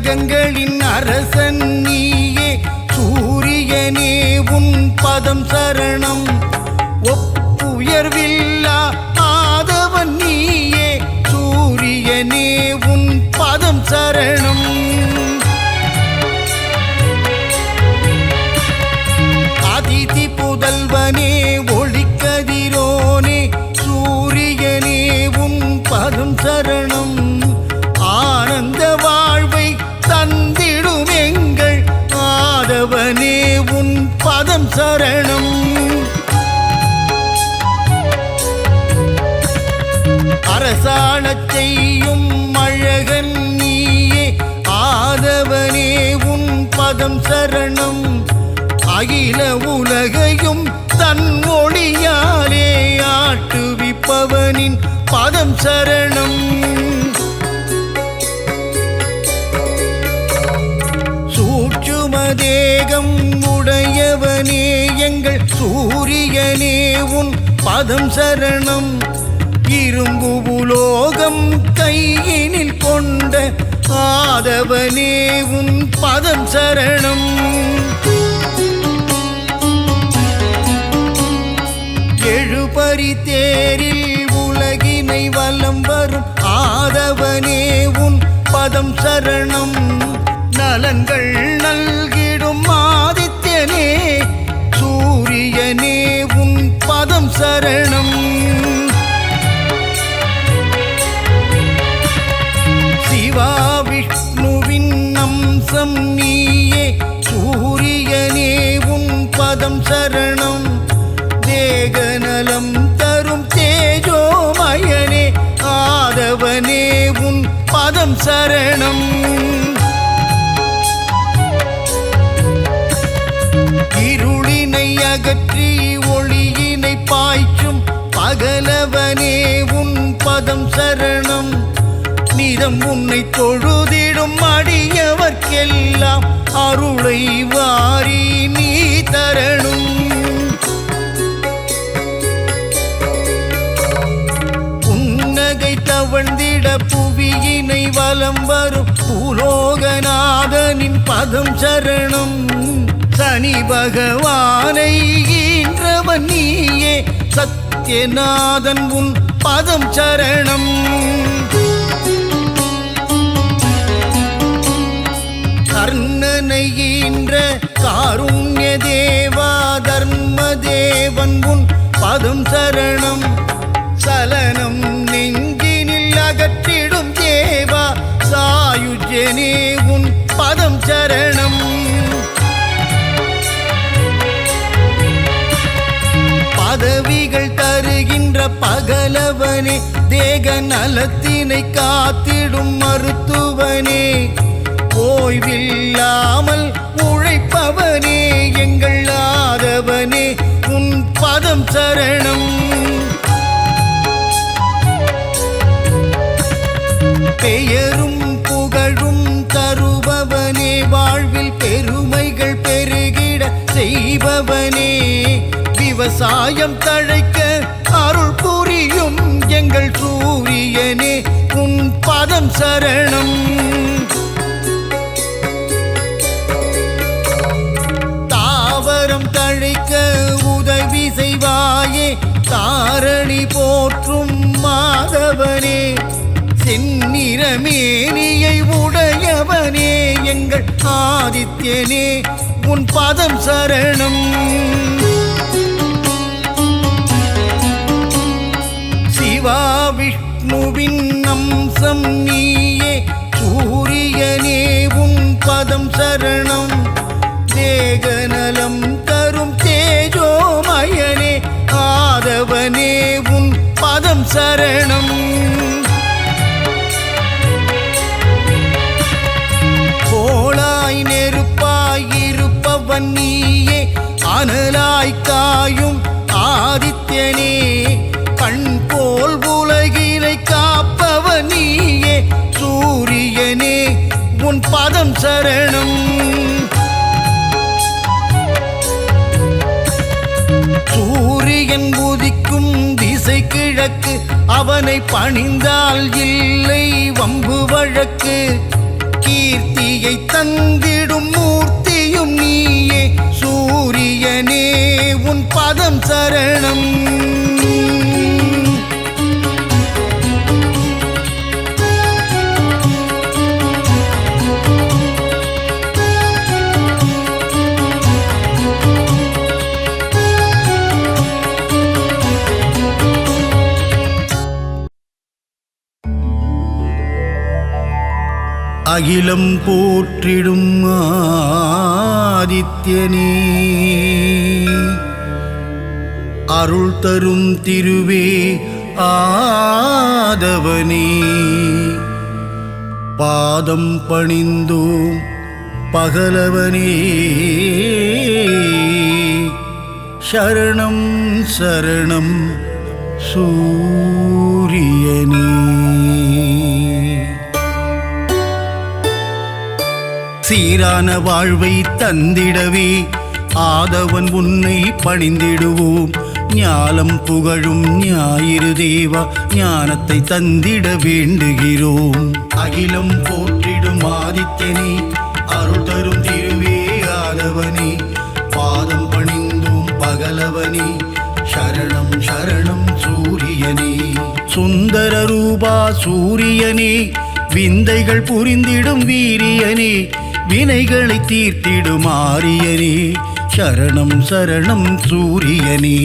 உலகங்களின் அரசன் நீயே சூரியனே உன் பதம் சரணம். ஒப்புயர்வில்லா ஆதவன் நீயே சூரியனே உன் பதம் சரணம். அதிதி புதல்வனே ஒளிக்கதிரோனே சூரியனே உன் பதம் சரணம். ஆனந்த வாழ்வை தந்திடும் எங்கள் ஆதவனே உன் பதம் சரணம். அரசாணச் செய்யும் அழகன் நீயே ஆதவனே உன் பதம் சரணம். அகில உலகையும் தன் மொழியாலே ஆட்டுவிப்பவனின் பதம் சரணம். சூட்சும தேகம் உடையவனே எங்கள் சூரியனே உன் பதம் சரணம். இரும்பு உலோகம் கையினில் கொண்ட ஆதவனே உன் பதம் சரணம். எழுபறி தேரில் உலகினை வலம் வரும் ஆதவனே உன் பதம் சரணம். நலன்கள் நல்கிடும் ஆதித்யனே சூரியனே உன் பதம் சரணம். சிவா விஷ்ணுவின் அம்சம் நீயே சூரியனே உன் பதம் சரணம். தேகநலம் தரும் தேஜோமயனே ஆதவனே உன் பதம் சரணம். இருளினை அகற்றி ஒளியினை பாய்ச்சும் பகலவனே உன் பதம் சரணம். நிதம் உன்னை தொழுதிடும் அடியவர்க்கெல்லாம் அருளை வாரி நீ தரணும். புன்னகை தவழ்ந்திட புவியினை வலம் வரும் பூலோகநாதனின் பதம் சரணம். சனி பகவானை ஈன்றவன் நீயே சத்யநாதன் உன் பதம் சரணம். கர்ணனை ஈன்ற காருண்ய தேவா தர்ம தேவன் உன் பதம் சரணம். சலனம் நெஞ்சினில் அகற்றிடும் தேவா சாயுஜ்யனே உன் பதம் சரணம். பதவிகள் தருகின்ற பகலவனே தேக நலத்தினை காத்திடும் மருத்துவனே ஓய்வில்லாமல் உழைப்பவனே எங்கள் ஆதவனே உன் பதம் சரணம். பெயரும் புகழும் தருபவனே வாழ்வில் பெருமைகள் பெருகிட செய்பவனே விவசாயம் தழைக்க அருள் புரியும் எங்கள் சூரியனே உன் பதம் சரணம். தாவரம் தழைக்க உதவி செய்வாயே தாரணி போற்றும் மாதவனே செந்நிறமேனியை உடையவனே எங்கள் ஆதித்யனே உன் பதம் சரணம். சிவா விஷ்ணுவின் அம்சம் நீயே சூரியனே உன் பதம் சரணம். தேகநலம் தரும் தேஜோமயனே ஆதவனே உன் பதம் சரணம். கோளாய் நெருப்பாய் இருப்பவன் நீயே அனலாய் காயும் ஆதித்யனே கண் போல் உலகிலை காப்பவன் நீயே சூரியனே உன் பதம் சரணம். சூரியன் உதிக்கும் திசை கிழக்கு அவனை பணிந்தால் இல்லை வம்பு வழக்கு. கீர்த்தியை தந்திடும் மூர்த்தியும் நீயே சூரியனே உன் பதம் சரணம். அகிலம் போற்றிடும் ஆதித்யனே அருள் தரும் திருவே ஆதவனே பாதம் பணிந்தோம் பகலவனே சரணம் சரணம் சூரியனே. சீரான வாழ்வை தந்திடவே ஆதவன் உன்னை பணிந்திடுவோம். ஞாலம் புகழும் ஞாயிறு தேவா ஞானத்தை தந்திட வேண்டுகிறோம். அகிலம் போற்றிடும் ஆதித்யனே அருள் தரும் திருவே ஆதவனே பாதம் பணிந்தோம் பகலவனே சரணம் சரணம் சூரியனே. சுந்தர ரூபா சூரியனே விந்தைகள் புரிந்திடும் வீரியனே வினைகளை தீர்த்திடும் ஆரியனே சரணம் சரணம் சூரியனே.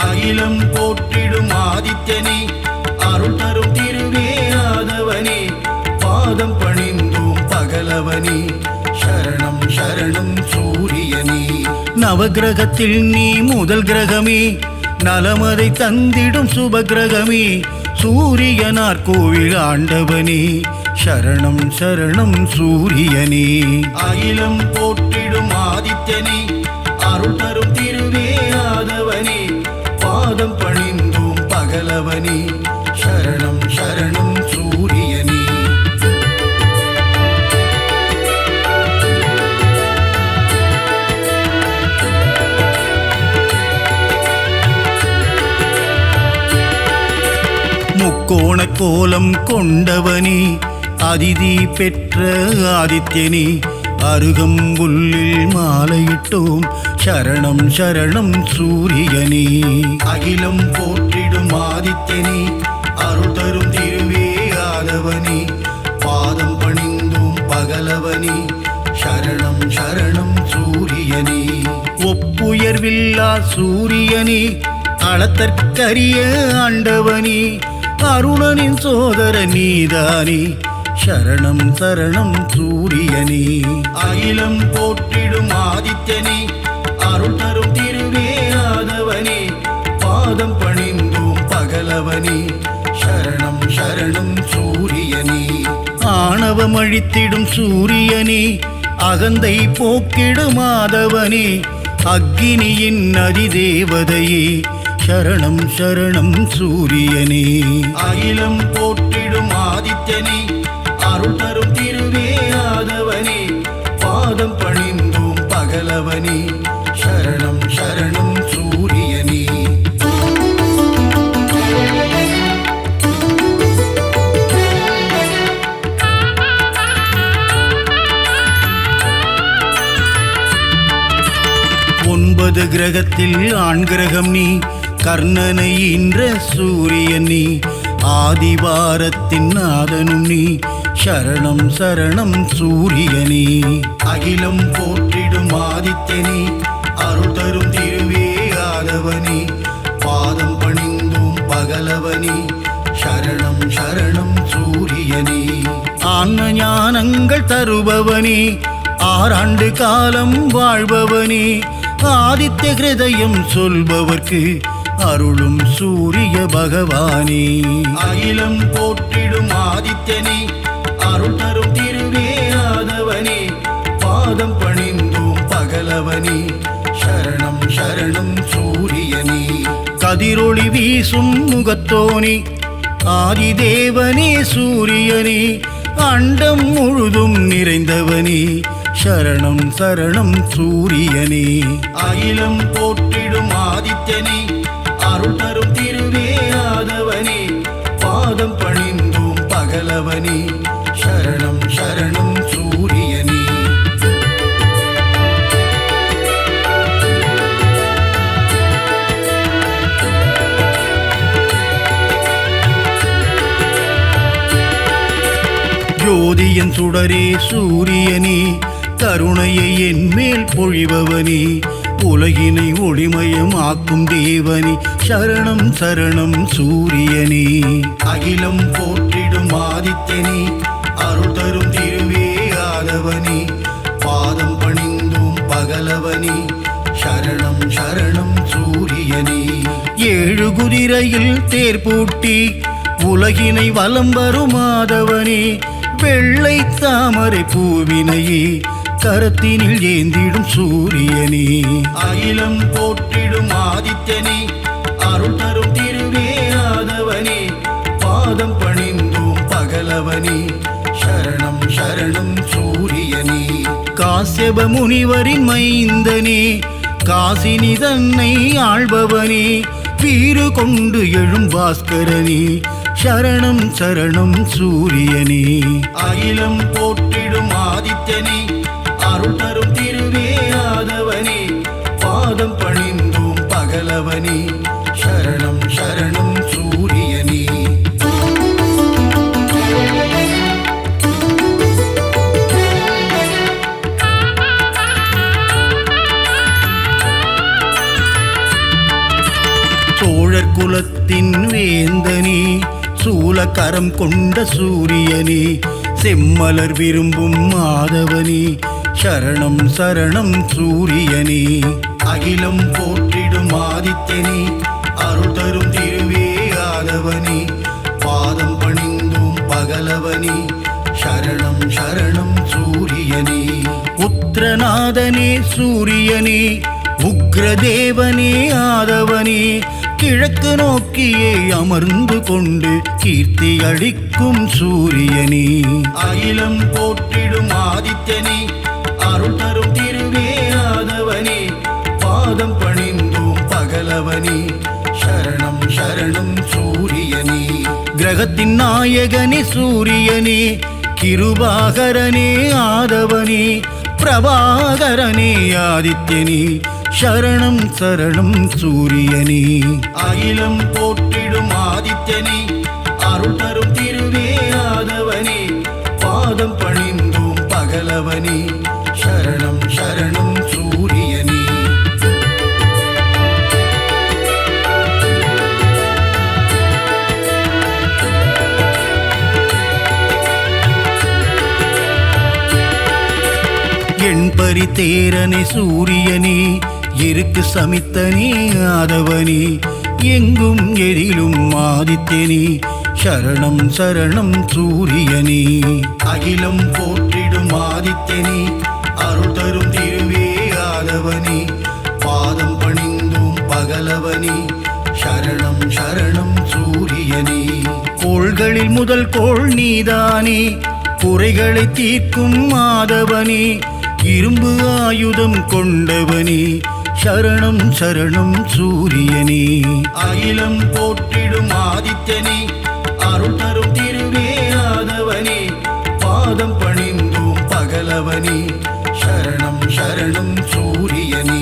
அகிலம் போற்றிடும் ஆதித்யனே அருள் தரும் திருவே ஆதவனே பாதம் பணிந்தோம் பகலவனே சரணம் சரணம் சூரியனே. நவகிரகத்தில் நீ முதல் கிரகமே நலமதை தந்திடும் சுபகிரகமே சூரியனார் கோவில் ஆண்டவனே சரணம் சரணம் சூரியனே. அகிலம் போற்றிடும் ஆதித்யனே அருள் தரும் திருவே ஆதவனே பாதம் பணிந்தோம் பகலவனே சரணம் சரணம் சூரியனே. முக்கோண கோலம் கொண்டவனே அதிதி பெற்ற ஆதித்யனே அருகம்புல்லில் மாலையிட்டோம் சரணம் சரணம் சூரியனே. அகிலம் போற்றிடும் ஆதித்யனே அருள் தரும் திருவே ஆதவனே பாதம் பணிந்தோம் பகலவனே சரணம் சரணம் சூரியனே. ஒப்புயர்வில்லா சூரியனே அளத்தற்கரிய ஆண்டவனே அருணனின் சோதர நீதானே சரணம் சரணம் சூரியனே. அகிலம் போற்றிடும் ஆதித்யனே அருள் தரும் திருவே ஆதவனே பாதம் பணிந்தோம் பகலவனே சரணம் சரணம் சூரியனே. ஆணவம் அழித்திடும் சூரியனே அகந்தை போக்கிடும் ஆதவனே அக்கினியின் அதிதேவதையே சரணம் சரணம் சூரியனே. அகிலம் போற்றிடும் ஆதித்யனே அருள் தரும் திருவே ஆதவனே பாதம் பணிந்தோம் பகலவனே சரணம் சரணம் சூரியனே. 9 கிரகத்தில் ஆண் கிரகம் நீ கர்ணனை ஈன்ற சூரியன் நீ ஆதிவாரத்தின் நாதனும் நீ சரணம் சரணம் சூரியனே. அகிலம் போற்றிடும் ஆதித்யனே அருள் தரும் திருவே ஆதவனே பாதம் பணிந்தோம் பகலவனே சரணம் சரணம் சூரியனே. ஆன்ம ஞானங்கள் தருபவனே ஆறாண்டு காலம் வாழ்பவனே ஆதித்ய ஹிருதயம் சொல்பவர்க்கு அருளும் சூரிய பகவானே. அகிலம் போற்றிடும் ஆதித்யனே அருள் தரும் திருவே ஆதவனே பாதம் பணிந்தோம் பகலவனே சரணம் சரணம் சூரியனே. கதிரொளி வீசும் முகத்தோனே ஆதிதேவனே சூரியனே அண்டம் முழுதும் நிறைந்தவனே சரணம் சரணம் சூரியனே. அகிலம் போற்றிடும் ஆதித்யனே அருள் தரும் திருவே ஆதவனே பாதம் பணிந்தோம் பகலவனே சரணம் சரணம் சூரியனே. ஜோதியன் சுடரே சூரியனே கருணையை என்மேல் பொழிபவனே உலகினை ஒளிமயமாக்கும் தேவனே சரணம் சரணம் சூரியனே அகிலம் போற்றிடும் ஆதித்யனே அருள் தரும் திருவே ஆதவனே பாதம் பணிந்தோம் பகலவனே சரணம் சரணம் சூரியனே ஏழு குதிரையில் தேர் பூட்டி உலகினை வலம் வரும் மாதவனே வெள்ளை தாமரை பூவினையே கரத்தினில் ஏந்திடும் சூரியனே அகிலம் போற்றிடும் ஆதித்யனே அருள் தரும் திருவே ஆதவனே பாதம் பணிந்தோம் பகலவனே சரணம் சரணம் சூரியனே காசியப முனிவரின் மைந்தனே காசினி தன்னை ஆள்பவனே வீறு கொண்டு எழும் பாஸ்கரனே சரணம் சரணம் சூரியனே அகிலம் போற்றிடும் ஆதித்யனே அருள் தரும் திருவே ஆதவனே பாதம் பணிந்தோம் பகலவனே சரணம் சரணம் சூரியனே சோழர் குலத்தின் வேந்தனே சூலகரம் கொண்ட சூரியனே செம்மலர் விரும்பும் மாதவனே சரணம் சரணம் சூரியனே அகிலம் போற்றிடும் ஆதித்யனே அருள் தரும் திருவே ஆதவனே பாதம் பணிந்தோம் பகலவனே சரணம் சரணம் சூரியனே உத்திரநாதனே சூரியனே உக்ரதேவனே ஆதவனே கிழக்கு நோக்கியே அமர்ந்து கொண்டு கீர்த்தி அளிக்கும் சூரியனே அகிலம் போற்றிடும் ஆதித்யனே அருள் தரும் திருவே ஆதவனே பாதம் பணிந்தோம் பகலவனே சரணம் சரணம் சூரியனே கிரகத்தின் நாயகனே சூரியனே கிருபாகரனே ஆதவனே பிரபாகரனே ஆதித்யனே சரணம் சரணம் சூரியனே அகிலம் போற்றிடும் ஆதித்யனே அருள் தரும் திருவே ஆதவனே பாதம் பணிந்தோம் பகலவனே சரணம் சரணம் சூரியனே எண்பரி தேரனே சூரியனே எருக்கு சமித்தனே ஆதவனே எங்கும் எதிலும் ஆதித்யனே சரணம் சரணம் சூரியனே அகிலம் போற்றிடும் ஆதித்யனே அருள் தரும் திருவே ஆதவனே பாதம் பணிந்தோம் பகலவனே சரணம் சரணம் சூரியனே கோள்களில் முதல் கோள் நீதானே குறைகளை தீர்க்கும் ஆதவனே இரும்பு ஆயுதம் கொண்டவனே சரணம் சரணம் சூரியனே அகிலம் போற்றிடும் ஆதித்யனே அருள் தரும் திருவே ஆதவனே பாதம் பணிந்தோம் பகலவனே சரணம் சரணம் சூரியனே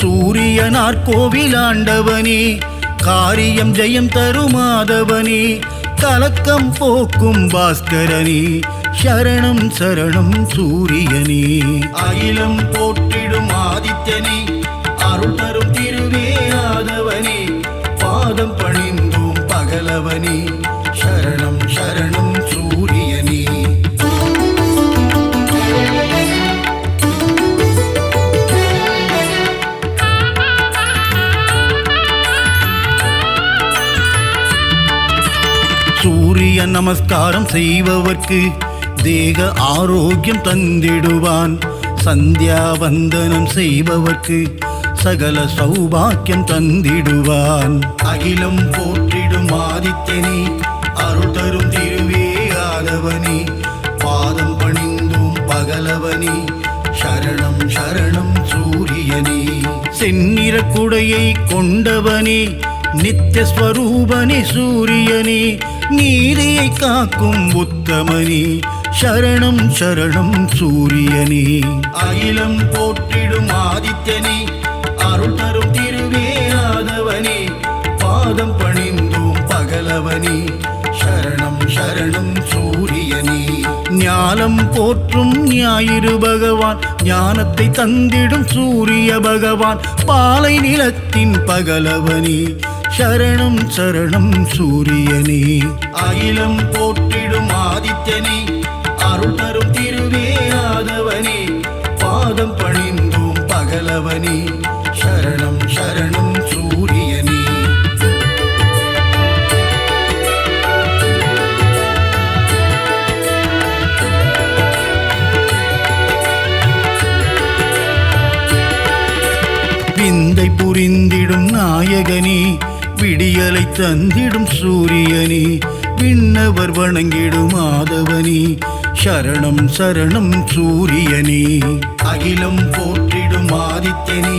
சூரியனார் கோவிலாண்டவனே காரியம் ஜெயம் தரும் ஆதவனே கலக்கம் போக்கும் பாஸ்கரனே சரணம் சரணம் சூரியனே அகிலம் போற்றிடும் ஆதித்யனே அருள் தரும் திருவே ஆதவனே பாதம் பணிந்தோம் பகலவனே சரணம் சரணம் சூரியனே சூரிய நமஸ்காரம் செய்பவர்க்கு தேக ஆரோக்கியம் தந்திடுவான் சந்தியாவந்தனம் செய்பவர்க்கு சகல சௌபாக்கியம் தந்திடுவான் அகிலம் போற்றிடும் ஆதித்யனே அருள் தரும் திருவே ஆதவனே பாதம் பணிந்தோம் பகலவனே சரணம் சரணம் சூரியனே செந்நிற குடையை கொண்டவனே நித்தியஸ்வரூபனே சூரியனே நீதியை காக்கும் உத்தமனே சரணம் சரணம் சூரியனே அகிலம் போற்றிடும் ஆதித்யனே அருள் தரும் திருவே ஆதவனே பாதம் பணிந்தோம் பகலவனே சரணம் சரணம் சூரியனே ஞானம் போற்றும் ஞாயிறு பகவான், ஞானத்தை தந்திடும் சூரிய பகவான், பாலை நிலத்தின் பகலவனே சரணம் சரணம் சூரியனே. அகிலம் போற்றிடும் ஆதித்யனே, அருள் தரும் திருவே ஆதவனே, பாதம் பணிந்தோம் பகலவனே சரணம் சரணம் சூரியனே. விந்தை புரிந்திடும் நாயகனே, விடியலை தந்திடும் சூரியனே, விண்ணவர் வணங்கிடும் ஆதவனே சரணம் சரணம் சூரியனே. அகிலம் போற்றிடும் ஆதித்யனே,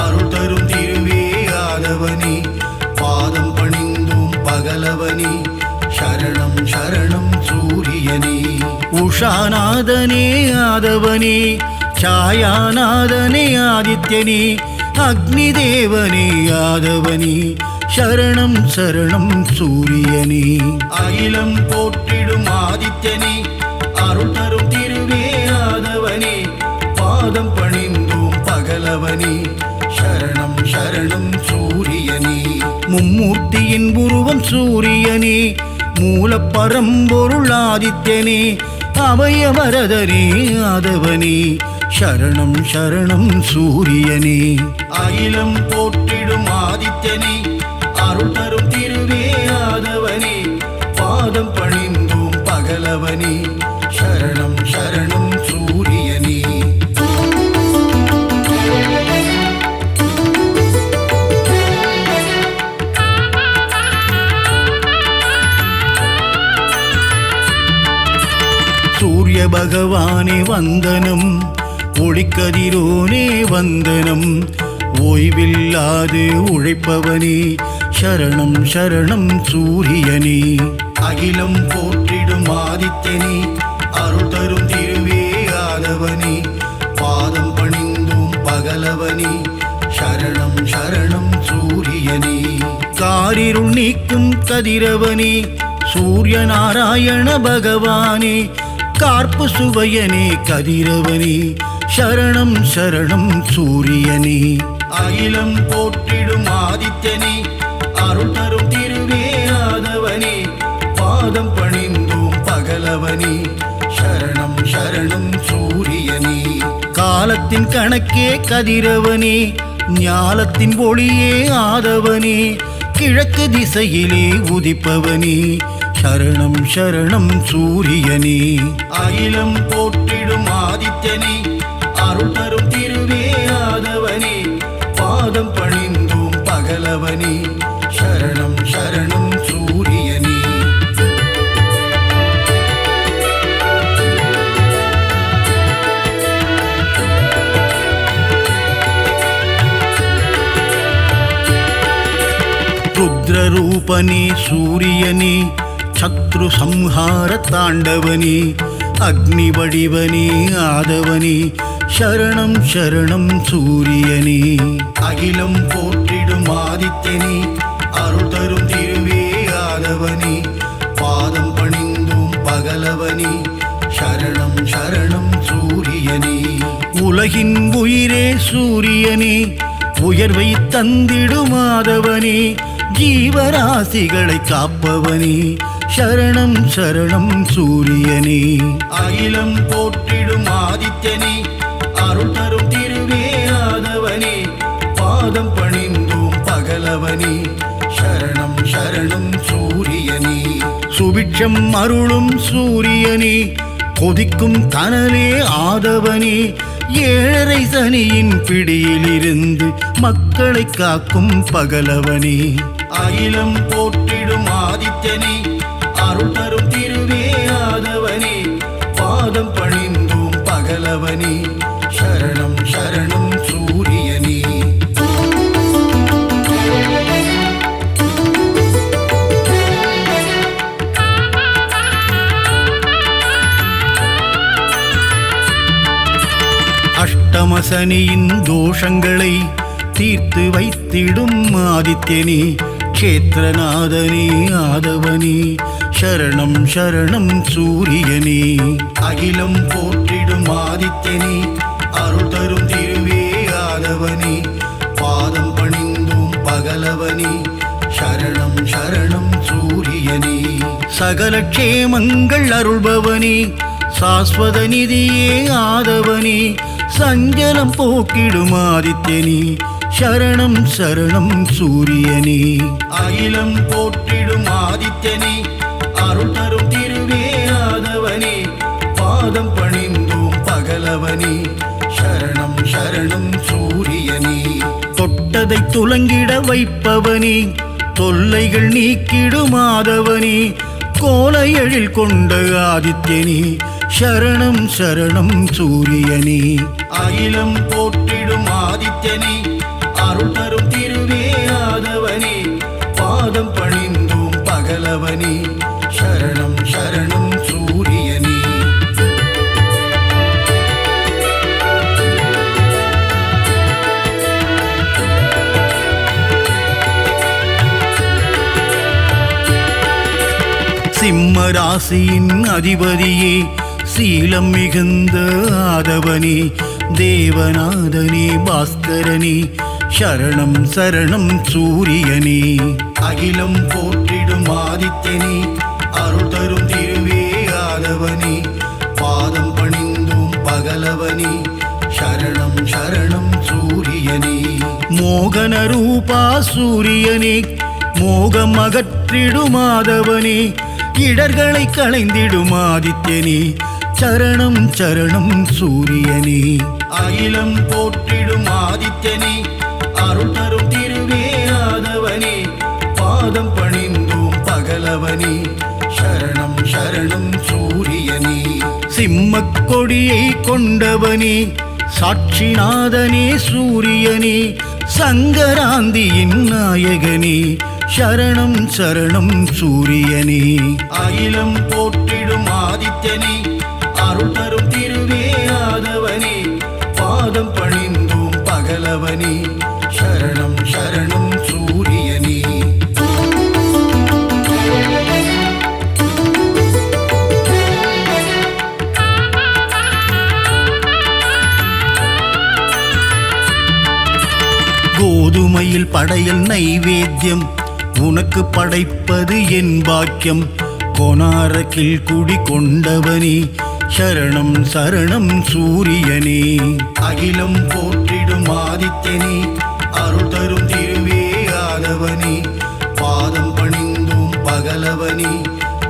அருள் தரும் திருவே ஆதவனே, பாதம் பணிந்தோம் பகலவனே சரணம் சரணம் சூரியனே. உஷாநாதனே ஆதவனே, சாயாநாதனே ஆதித்யனே, அக்னி தேவனே ஆதவனே சரணம் சரணம் சூரியனே. அகிலம் போற்றிடும் ஆதித்யனே, அருள் தரும் திருவே ஆதவனே, பாதம் பணிந்தோம் பகலவனே சரணம் சரணம் சூரியனே. மும்மூர்த்தியின் உருவம் சூரியனே, மூலப்பரம்பொருள் ஆதித்யனே, அபயவரதனே ஆதவனே சரணம் சரணம் சூரியனே. அகிலம் போற்றிடும் ஆதித்யனே, அருள் தரும் திருவே ஆதவனே, பாதம் பணிந்தோம் பகலவனே சரணம் சரணம் சூரியனே. சூரிய பகவானே வந்தனம், ஒளிக்கதிரோனே வந்தனம், ஓய்வில்லாது உழைப்பவனே சரணம் சரணம் சூரியனே. அகிலம் போற்றிடும் ஆதித்யனே, அருள் தரும் திருவே ஆதவனே, பாதம் பணிந்தோம் பகலவனே சரணம் சரணம் சூரியனே. காரிருள் நீக்கும் கதிரவனே, சூரிய நாராயண பகவானே, கார்ப்பு சுவையனே கதிரவனே சரணம் சரணம் சூரியனே. அகிலம் போற்றிடும் ஆதித்யனே, அருள் தரும் திருவே ஆதவனே, பாதம் பணிந்தோம் பகலவனே சரணம் சரணம் சூரியனே. காலத்தின் கணக்கே கதிரவனே, ஞாலத்தின் ஒளியே ஆதவனே, கிழக்கு திசையிலே உதிப்பவனே சரணம் சரணம் சூரியனே. அகிலம் போற்றிடும் ஆதித்யனே, அருள் தரும் திருவே ஆதவனே, பாதம் பணிந்தோம் பகலவனே சரணம் சரணம் சூரியனே. ருத்ரரூபனே சூரியனே, சத்ரு சம்ஹார தாண்டவனே, அக்னி வடிவனே ஆதவனே சரணம் சரணம் சூரியனே. அகிலம் போற்றிடும் ஆதித்யனே, அருள் தரும் திருவே ஆதவனே, பாதம் பணிந்தோம் பகலவனே சரணம் சரணம் சூரியனே. உலகின் உயிரே சூரியனே, உயர்வை தந்திடும் ஆதவனே, ஜீவராசிகளை காப்பவனே சரணம் சரணம் சூரியனே. அகிலம் போற்றிடும் ஆதித்யனே, அருள் தரும் திருவே ஆதவனே, பாதம் பணிந்தோம் பகலவனே சரணம் சரணம் சூரியனே. சுபிட்சம் அருளும் சூரியனே, கொதிக்கும் கனலே ஆதவனே, ஏழரை சனியின் பிடியிலிருந்து மக்களை காக்கும் பகலவனே. அகிலம் போற்றிடும் ஆதித்யனே, அருள் தரும் திருவே ஆதவனே, பாதம் பணிந்தோம் பகலவனே சரணம் சரணம் சூரியனே. அஷ்டமசனியின் தோஷங்களை தீர்த்து வைத்திடும் ஆதித்யனே, க்ஷேத்திரநாதனே ஆதவனே சரணம் சரணம் சூரியனே. அகிலம் போற்றிடும் ஆதித்யனே, அருள் தரும் திருவே ஆதவனே, பாதம் பணிந்தோம் பகலவனே, சரணம் சரணம் சூரியனே. சகல க்ஷேமங்கள் அருள்பவனே, சாஸ்வத நிதியே ஆதவனே, சஞ்சலம் போக்கிடும் ஆதித்யனே, சரணம் சரணம் சூரியனே. அகிலம் போற்றிடும் ஆதித்யனே, அருள் தரும் திருவே ஆதவனே, பாதம் பணிந்தோம் பகலவனே, சரணம் சரணம் சூரியனே. தொட்டதை துலங்கிட வைப்பவனே, தொல்லைகள் நீக்கிடும் ஆதவனே, கோல எழில் கொண்ட ஆதித்யனே, சரணம் சரணம் சூரியனே. அகிலம் போற்றிடும் ஆதித்யனே, அருள் தரும் திருவே ஆதவனே, பாதம் பணிந்தோம் பகலவனே, சரணம் சரணம் சூரியனே. சிம்ம ராசியின் அதிபதியே, சீலம் மிகுந்த ஆதவனே, தேவநாதனே பாஸ்கரனே, சரணம் சரணம் சூரியனே. அகிலம் போற்றிடும் ஆதித்யனே, அருள் தரும் திருவே ஆதவனே, பாதம் பணிந்தோம் பகலவனே, சரணம் சரணம் சூரியனே. மோகன ரூபா சூரியனே, மோகம் அகற்றிடும் ஆதவனே, இடர்களை களைந்திடும் ஆதித்யனே, சரணம் சரணம் சூரியனே. அகிலம் போற்றிடும் ஆதித்யனே, அருள் தரும் திருவே ஆதவனே, பாதம் பணிந்தோம் பகலவனே, சரணம் சரணம் சூரியனே. சிம்மக் கொடியை கொண்டவனே, சாட்சிநாதனே சூரியனே, சங்கராந்தியின் நாயகனே, சரணம் சரணம் சூரியனே. அகிலம் போற்றிடும் ஆதித்யனே, அருள் தரும் திருவே ஆதவனே, பாதம் பணிந்தோம் பகலவனே, சரணம் சரணம் சூரியனே. கோதுமையில் படையல் நைவேத்தியம், உனக்கு படைப்பது என் பாக்கியம், கொனாரக்கில் குடி கொண்டவனே, சரணம் சரணம் சூரியனே. அகிலம் போற்றிடும் ஆதித்யனே, அருள் தரும் திருவே ஆதவனே, பாதம் பணிந்தோம் பகலவனே,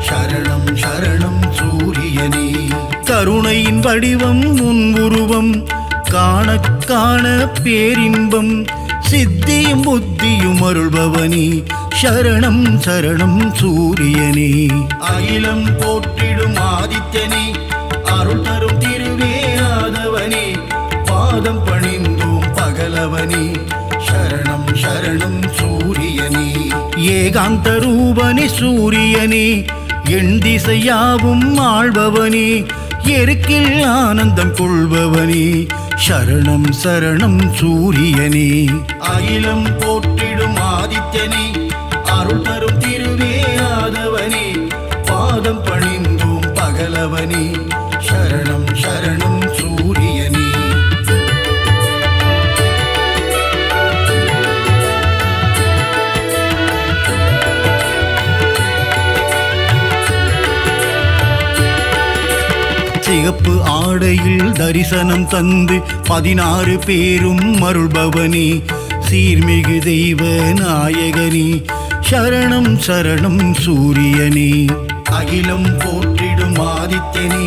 சரணம் சரணம் சூரியனே. கருணையின் வடிவம் உன் உருவம், காண காண பேரின்பம், சித்தியும் புத்தியும் அருள்பவனே, சரணம் சரணம் சூரியனே. அகிலம் போற்றிடும் ஆதித்யனே, அருள் தரும் திருவே ஆதவனே, பாதம் பணிந்தோம் பகலவனே, சரணம் சரணம் சூரியனே. ஏகாந்த ரூபனே சூரியனே, எண் திசையாவும் ஆள்பவனே, எருக்கில் ஆனந்தம் கொள்பவனே, சரணம் சரணம் சூரியனே. அகிலம் போற்றிடும் ஆதித்யனே, அருள் தரும் திருவே ஆதவனே, பாதம் பணிந்தோம் பகலவனே, சரணம் சரணம் சூரியனே. சிகப்பு ஆடையில் தரிசனம் தந்து 16 பேரும் அருள்பவனே, சீர்மிகு தெய்வ நாயகனே, சரணம் சரணம் சூரியனே. அகிலம் போற்றிடும் ஆதித்யனே,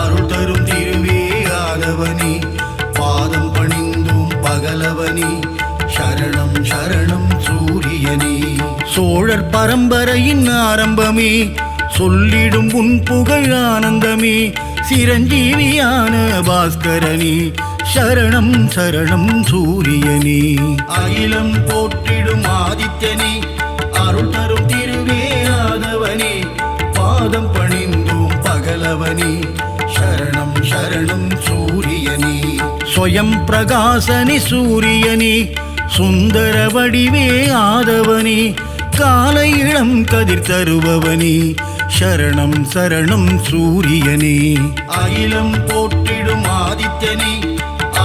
அருள் தரும் திருவே ஆதவனே, பாதம் பணிந்தோம் பகலவனே, சரணம் சரணம் சூரியனே. சோழர் பரம்பரையின் ஆரம்பமே, சொல்லிடும் உன் புகழ் ஆனந்தமே, சிரஞ்சீவியான பாஸ்கரனே, சரணம் சரணம் சூரியனே. அகிலம் போற்றிடும் ஆதித்யனே, அருள் தரும் திருவே ஆதவனே, பாதம் பணிந்தோம் பகலவனே, சரணம் சரணம் சூரியனே. ஸ்வயம் பிரகாசனே சூரியனே, சுந்தர வடிவே ஆதவனே, காலை இளம் கதிர் தருபவனே, சரணம் சரணம் சூரியனே. அகிலம் போற்றிடும் ஆதித்யனே,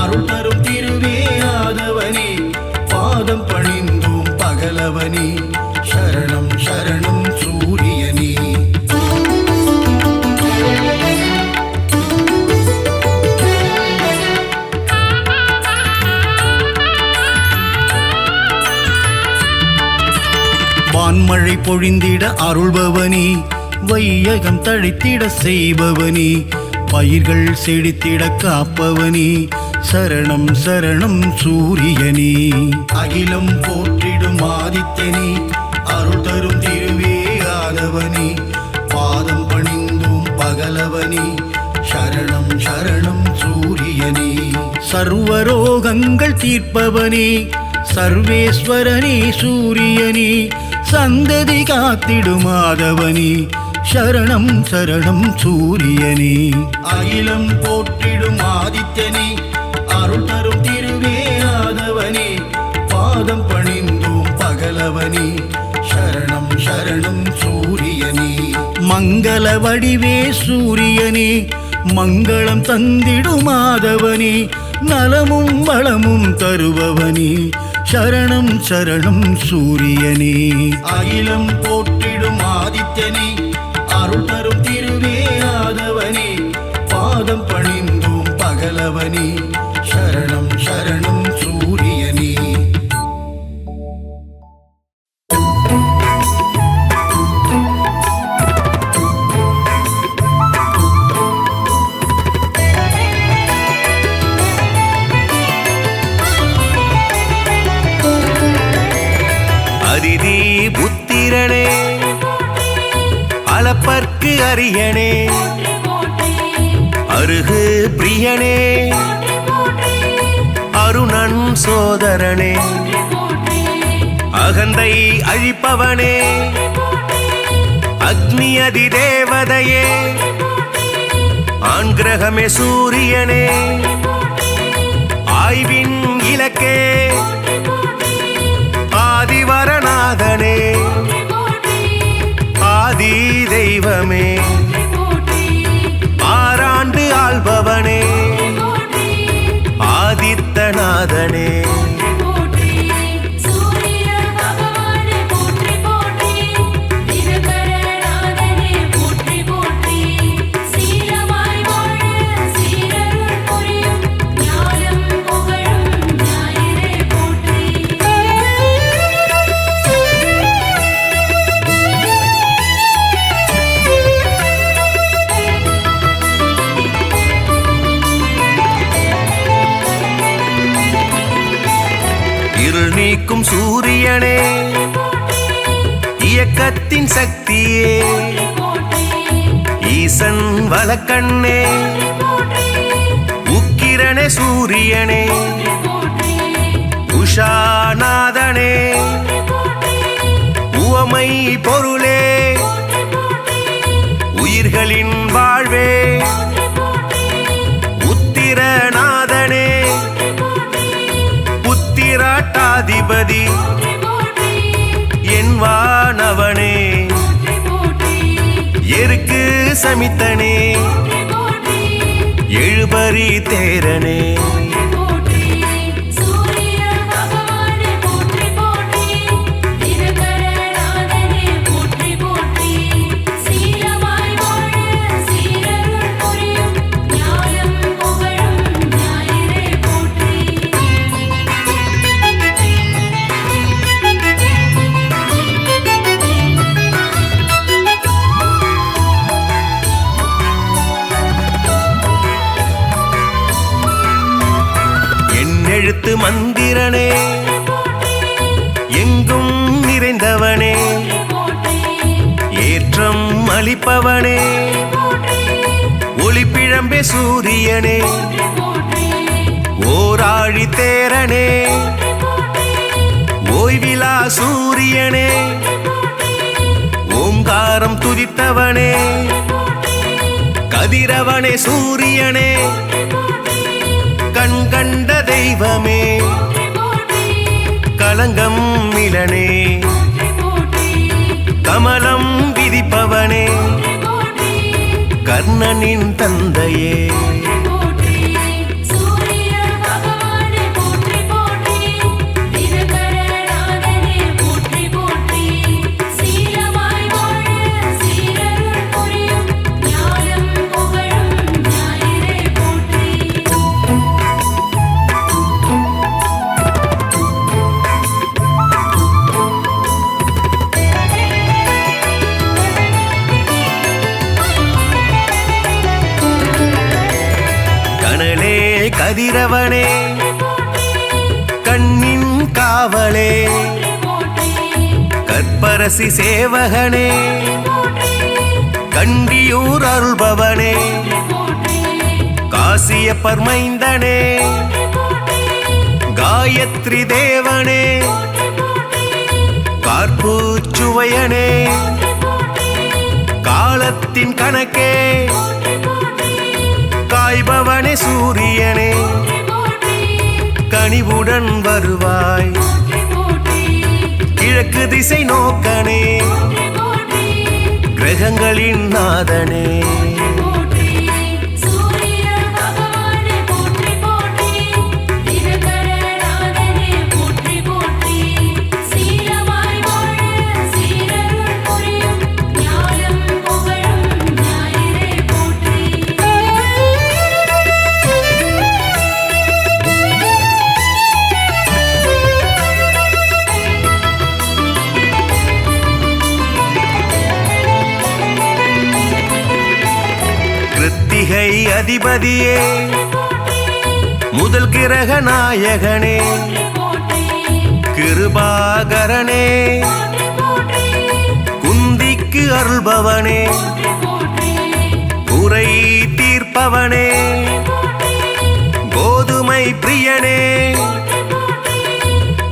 அருள் தரும் திருவே ஆதவனே, பாதம் பணிந்தோம் பகலவனே, சரணம் சரணம் சூரியனே. வான்மழை பொழிந்திட அருள்பவனே, வையகம் தழைத்திட செய்பவனே, பயிர்கள் செழித்திட காப்பவனே, சரணம் சரணம் சூரியனே. அகிலம் போற்றிடும் ஆதித்யனே, அருள் தரும் திருவே ஆதவனே, பாதம் பணிந்தோம் பகலவனே, சரணம் சரணம் சூரியனே. சர்வரோகங்கள் தீர்ப்பவனே, சர்வேஸ்வரனே சூரியனே, சந்ததி காத்திடும் ஆதவனே, சரணம் சரணம் சூரியனே. அகிலம் போற்றிடும் ஆதித்யனே, அருள் தரும் திருவே ஆதவனே, பாதம் பணிந்தோம் பகலவனே, சரணம் சரணம் சூரியனே. மங்கள வடிவே சூரியனே, மங்களம் தந்திடும் ஆதவனே, நலமும் வளமும் தருபவனே, சரணம் சரணம் சூரியனே. அகிலம் போற்றிடும் ஆதித்யனே, அருள் தரும் திருவே ஆதவனே, பாதம் பணிந்தோம் பகலவனே, சரணம் சரணம் சூரியனே. அதிதி புத்திரனே, அளப்பற்கு அரியனே, அருகு பிரியனே, அருணன் சோதரனே, அகந்தை அழிப்பவனே, அக்னி அதி தேவதையே, ஆண்கிரகமே சூரியனே, ஆய்வின் இலக்கே, ஆதிவரநாதனே, ஆதி தெய்வமே, ஆறாண்டு ஆள்பவனே, ஆதித்தநாதனே, இருள் நீக்கும் சூரியனே, இயக்கத்தின் சக்தியே, ஈசன் வலக்கண்ணே, உக்கிரனே சூரியனே, உஷாநாதனே, உவமை பொருளே, உயிர்களின் வாழ்வே, உத்திரநாதனே, புத்திராட்டாதிபதி, என் வானவனே, எருக்கு சமித்தனே, எழுபறி தேரனே, எழுத்து மந்திரனே, எங்கும் நிறைந்தவனே, ஏற்றம் அளிப்பவனே, ஒளிப்பிழம்பே சூரியனே, ஓராழி தேரனே, ஓய்விலா சூரியனே, ஓங்காரம் துதித்தவனே, கதிரவனே சூரியனே, கண் கண்ட தெய்வமே, கலங்கம் இலனே, கமலம் விதிப்பவனே, கர்ணனின் தந்தையே போற்றி சூரிய பகவானே போற்றி போற்றி தினகரநாதனே போற்றி போற்றி சீலமாய் வாழ சீரருள் புரியும் ஞானம் புகழும் ஞாயிறே போற்றி கனலே கதிரவனே கண்ணின் காவலே கற்பரசி சேவகனே கண்டியூர் அருள்பவனே காசியப்பர் மைந்தனே காயத்ரி தேவனே கார்பூச்சுவையனே காலத்தின் கணக்கே காய்பவனே சூரியனே கனிவுடன் வருவாய் கிழக்கு திசை நோக்கனே கிரகங்களின் நாதனே சூரிய பகவானே போற்றி போற்றி தினகரநாதனே போற்றி போற்றி சீலமாய் வாழ சீரருள் புரியும் ஞானம் புகழும் ஞாயிறே போற்றி கிருத்திகை அதிபதியே முதல் கிரக நாயகனே கிருபாகரனே குந்திக்கு அருள்பவனே குறை தீர்ப்பவனே கோதுமை பிரியனே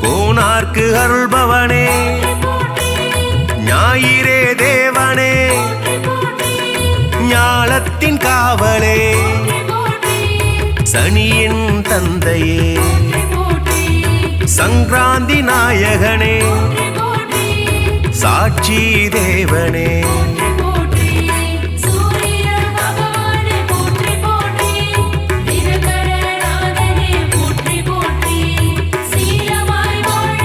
கோனார்க்கு அருள்பவனே ஞாயிறே தேவனே ஞாலத்தின் காவலே சனியின் தந்தையே சங்கராந்தி நாயகனே சாட்சி தேவனே சூரிய பகவானே போற்றி போற்றி தினகரநாதனே போற்றி போற்றி சீலமாய் வாழ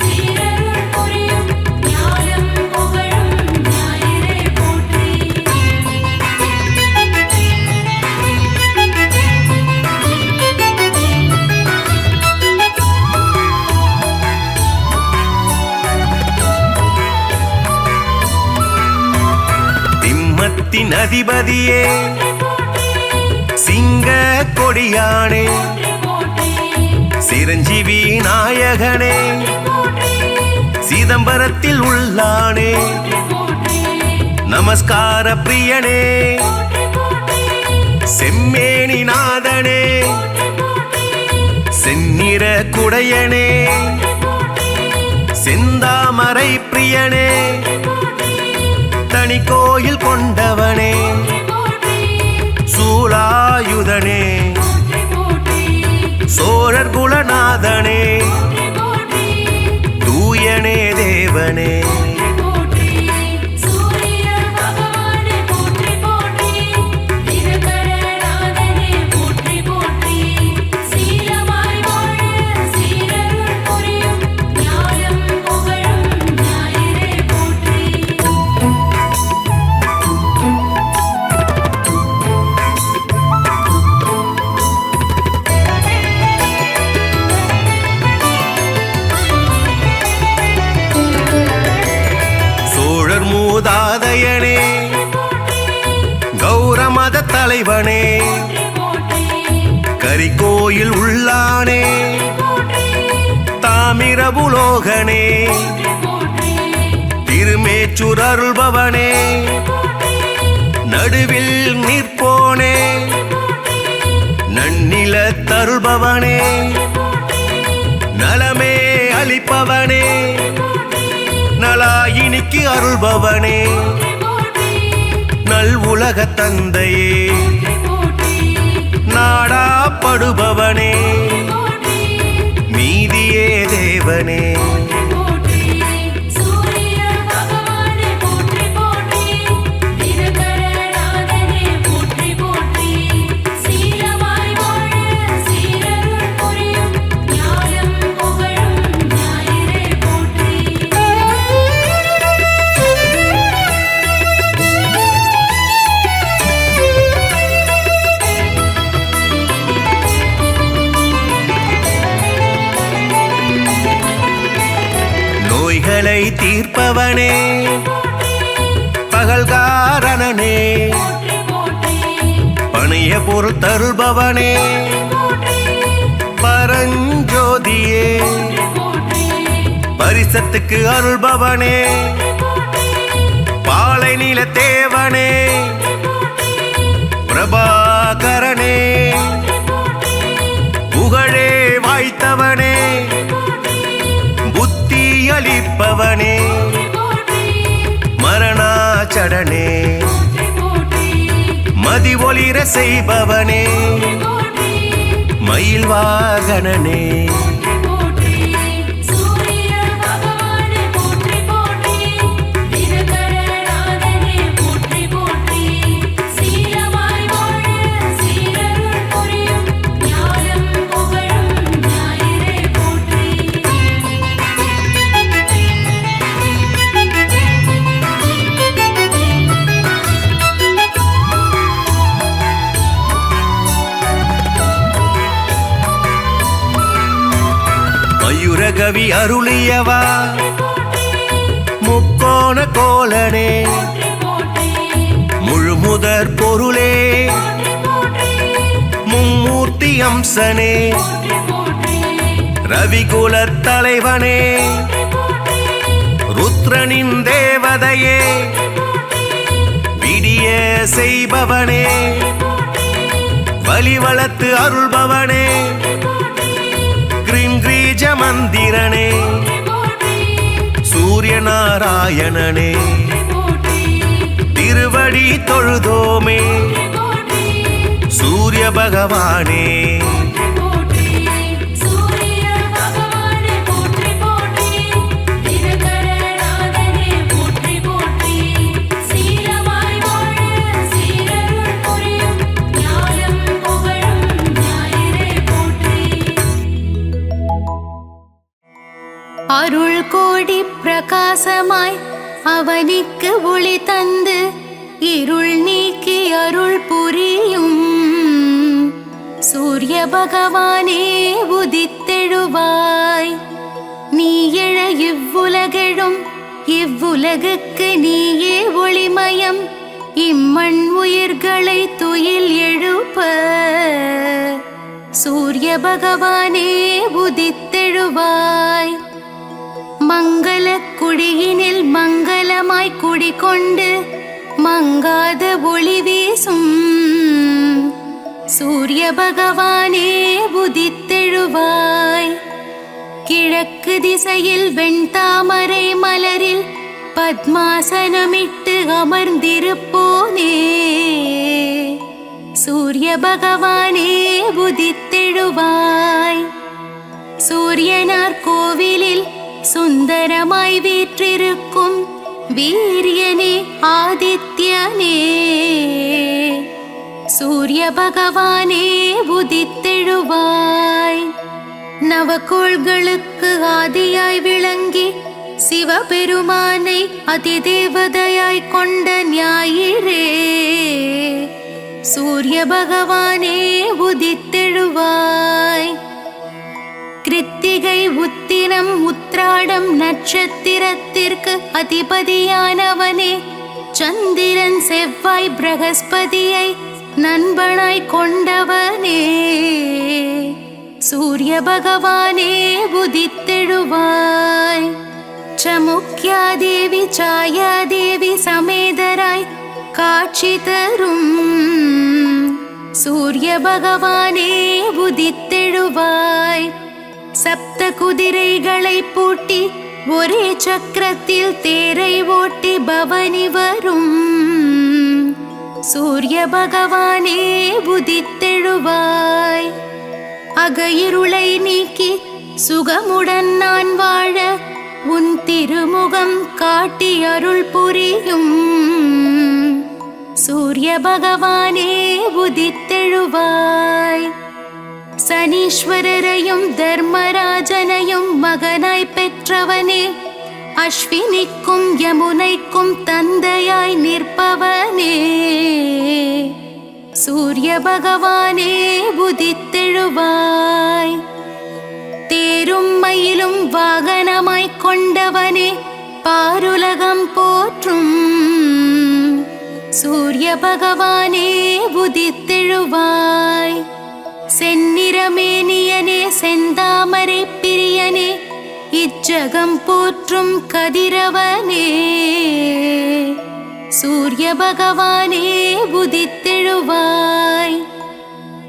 சீரருள் புரியும் ஞானம் புகழும் ஞாயிறே போற்றி திம்மத்தின் அதிபதியே சிங்க கொடியானே சிரஞ்சீவி நாயகனே சிதம்பரத்தில் உள்ளானே நமஸ்கார பிரியனே செம்மேனி நாதனே செந்நிற குடையனே செந்தாமரை பிரியனே தனி கோயில் கொண்டவனே சூலாயுதனே சோழர் குலநாதனே தூயனே தேவனே சூரிய பகவானே போற்றி போற்றி தினகரநாதனே போற்றி போற்றி சீலமாய் வாழ சீரருள் புரியும் ஞானம் புகழும் ஞாயிறே போற்றி சோழர் மூதாதையனே கௌரமத தலைவனே கரிகோயில் உள்ளானே தாமிரபுலோகனே திருமேச்சூர் அருள்பவனே நடுவில் நிற்போனே நன்னில தருள்பவனே நலமே அளிப்பவனே நலாயினிக்கு அருள்பவனே நல் உலக தந்தையே நாடாப்படுபவனே மீதியே தேவனே சூரிய பகவானே போற்றி போற்றி தினகரநாதனே வினை தீர்ப்பவனே பகல்காரணனே போற்றி போற்றி பணிய பொருள் தருள்பவனே பரஞ்சோதியே போற்றி பரிசத்துக்கு அருள்பவனே பாலை நில தேவனே பிரபாகரனே புகழே வாய்த்தவனே புத்தி அளிப்பவனே மரணாச்சடனே மதி ஒளிர செய்பவனே மயில் வாகனனே சூரிய பகவானே போற்றி போற்றி தினகரநாதனே போற்றி போற்றி சீலமாய் வாழ சீரருள் புரியும் ஞானம் புகழும் ஞாயிறே போற்றி மயூரகவி அருளியவா முக்கோண கோலனே முழுமுதற் பொருளே மும்மூர்த்தி அம்சனே ரவிகுலத் தலைவனே ருத்ரனின் தேவதையே விடிய செய்பவனே வலிவளத்து அருள்பவனே கிரீஞ்ச மந்திரனே சூரிய நாராயணனே திருவடி தொழுதோமே சூரிய பகவானே சூரிய பகவானே போற்றி போற்றி தினகரநாதனே போற்றி போற்றி சீலமாய் வாழ சீரருள் புரியும் ஞானம் புகழும் ஞாயிறே போற்றி அருள் கோடி பிரகாசமாய் அவனிக்கு ஒளி தந்து இருள் நீக்கி அருள் புரியும் சூரிய பகவானே உதித்தெழுவாய் நீ எழ இவ்வுலகெழும் இவ்வுலகுக்கு நீயே ஒளிமயம் இம்மண் உயிர்களை துயில் எழுப்ப சூரிய பகவானே உதித்தெழுவாய் மங்கள குடியினில் மங்களமாய் குடிகொண்டு மங்காத ஒளி வீசும் சூரிய பகவானே உதித்தெழுவாய் கிழக்கு திசையில் வெண்தாமரை மலரில் பத்மாசனமிட்டு அமர்ந்திருப்போனே சூரிய பகவானே உதித்தெழுவாய் சூரியனார் கோவிலில் சுந்தரமாய் வீற்றிருக்கும் வீரியனே ஆதித்யனே சூரிய பகவானே உதித்தெழுவாய் நவகோள்களுக்கு ஆதியாய் விளங்கி சிவபெருமானை அதிதேவதையாய் கொண்ட ஞாயிறே சூரிய பகவானே உதித்தெழுவாய் கிருத்திகை உத்திரம் உத்ராடம் நட்சத்திரத்திற்கு அதிபதியானவனே சந்திரன் செவ்வாய் பிரகஸ்பதியை நண்பனாய் கொண்டவனே சூரிய பகவானே உதித்தெழுவாய் சமுக்யாதேவி சாயாதேவி சமேதராய் காட்சி தரும் சூரிய பகவானே உதித்தெழுவாய் சப்த குதிரைகளை பூட்டி ஒரே சக்கரத்தில் தேரை ஓட்டி பவனி வரும் சூரிய பகவானே உதித்தெழுவாய் அகையிருளை நீக்கி சுகமுடன் நான் வாழ உன் திருமுகம் காட்டி அருள் புரியும் சூரிய பகவானே உதித்தெழுவாய் சனீஸ்வரரையும் தர்மராஜனையும் மகனாய் பெற்றவனே அஸ்வினிக்கும் யமுனைக்கும் தந்தையாய் நிற்பவனே சூரிய பகவானே உதித்தெழுவாய் தேரும் மயிலும் வாகனமாய்க் கொண்டவனே பாருலகம் போற்றும் சூரிய பகவானே உதித்தெழுவாய். செந்நிறமேனியனே செந்தாமரை பிரியனே இச்சகம் போற்றும் கதிரவனே சூரிய பகவானே உதித்தெழுவாய்.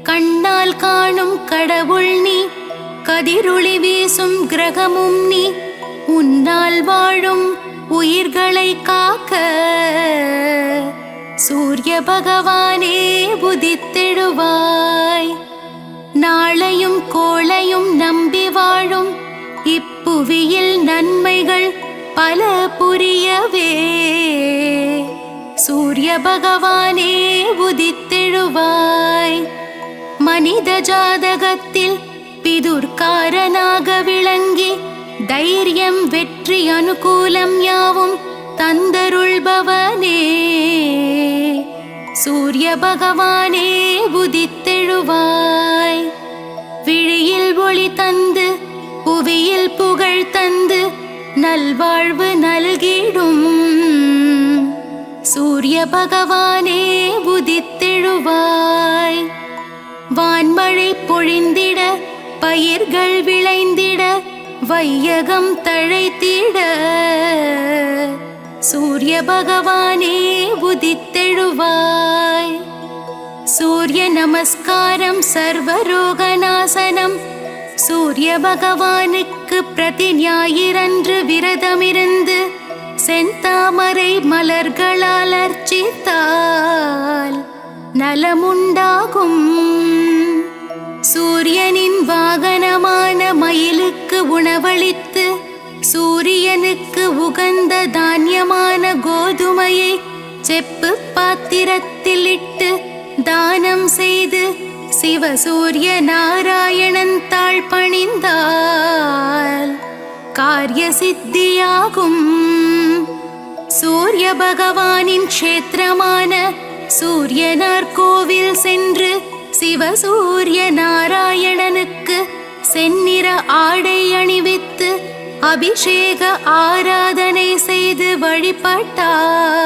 கண்ணால் காணும் கடவுள் நீ, கதிரொளி வீசும் கிரகமும் நீ, உன்னால் வாழும் உயிர்களை காக்க சூரிய பகவானே உதித்தெழுவாய். நாளையும் கோளையும் நம்பி வாழும் இப்புவியில் நன்மைகள் பல புரியவே சூரிய பகவானே உதித்தெழுவாய். மனித ஜாதகத்தில் பிதுர்காரனாக விளங்கி தைரியம் வெற்றி அனுகூலம் யாவும் தந்தருள்பவனே சூரிய பகவானே உதித்தெழுவாய். விழியில் ஒளி தந்து புவியில் புகழ் தந்து நல்வாழ்வு நல்கிடும் சூரிய பகவானே உதித்தெழுவாய். வான்மழை பொழிந்திட பயிர்கள் விளைந்திட வையகம் தழைத்திட சூரிய பகவானே உதித்தெழுவாய். சூரிய நமஸ்காரம் சர்வரோகநாசனம் சூரிய பகவானுக்கு பிரதி ஞாயிறன்று விரதமிருந்து செந்தாமரை மலர்களால் அர்ச்சித்தால் நலமுண்டாகும். சூரியனின் வாகனமான மயிலுக்கு உணவளித்து சூரியனுக்கு உகந்த தானியமான கோதுமையை செப்பு பாத்திரத்தில் இட்டு தானம் செய்து சிவசூரிய நாராயணன் தாழ் பணிந்தால் காரிய சித்தியாகும். சூரிய பகவானின் க்ஷேத்திரமான சூரியனார் கோவில் சென்று சிவசூரிய நாராயணனுக்கு செந்நிற ஆடை அணிவித்து அபிஷேக ஆராதனை செய்து வழிபட்டால்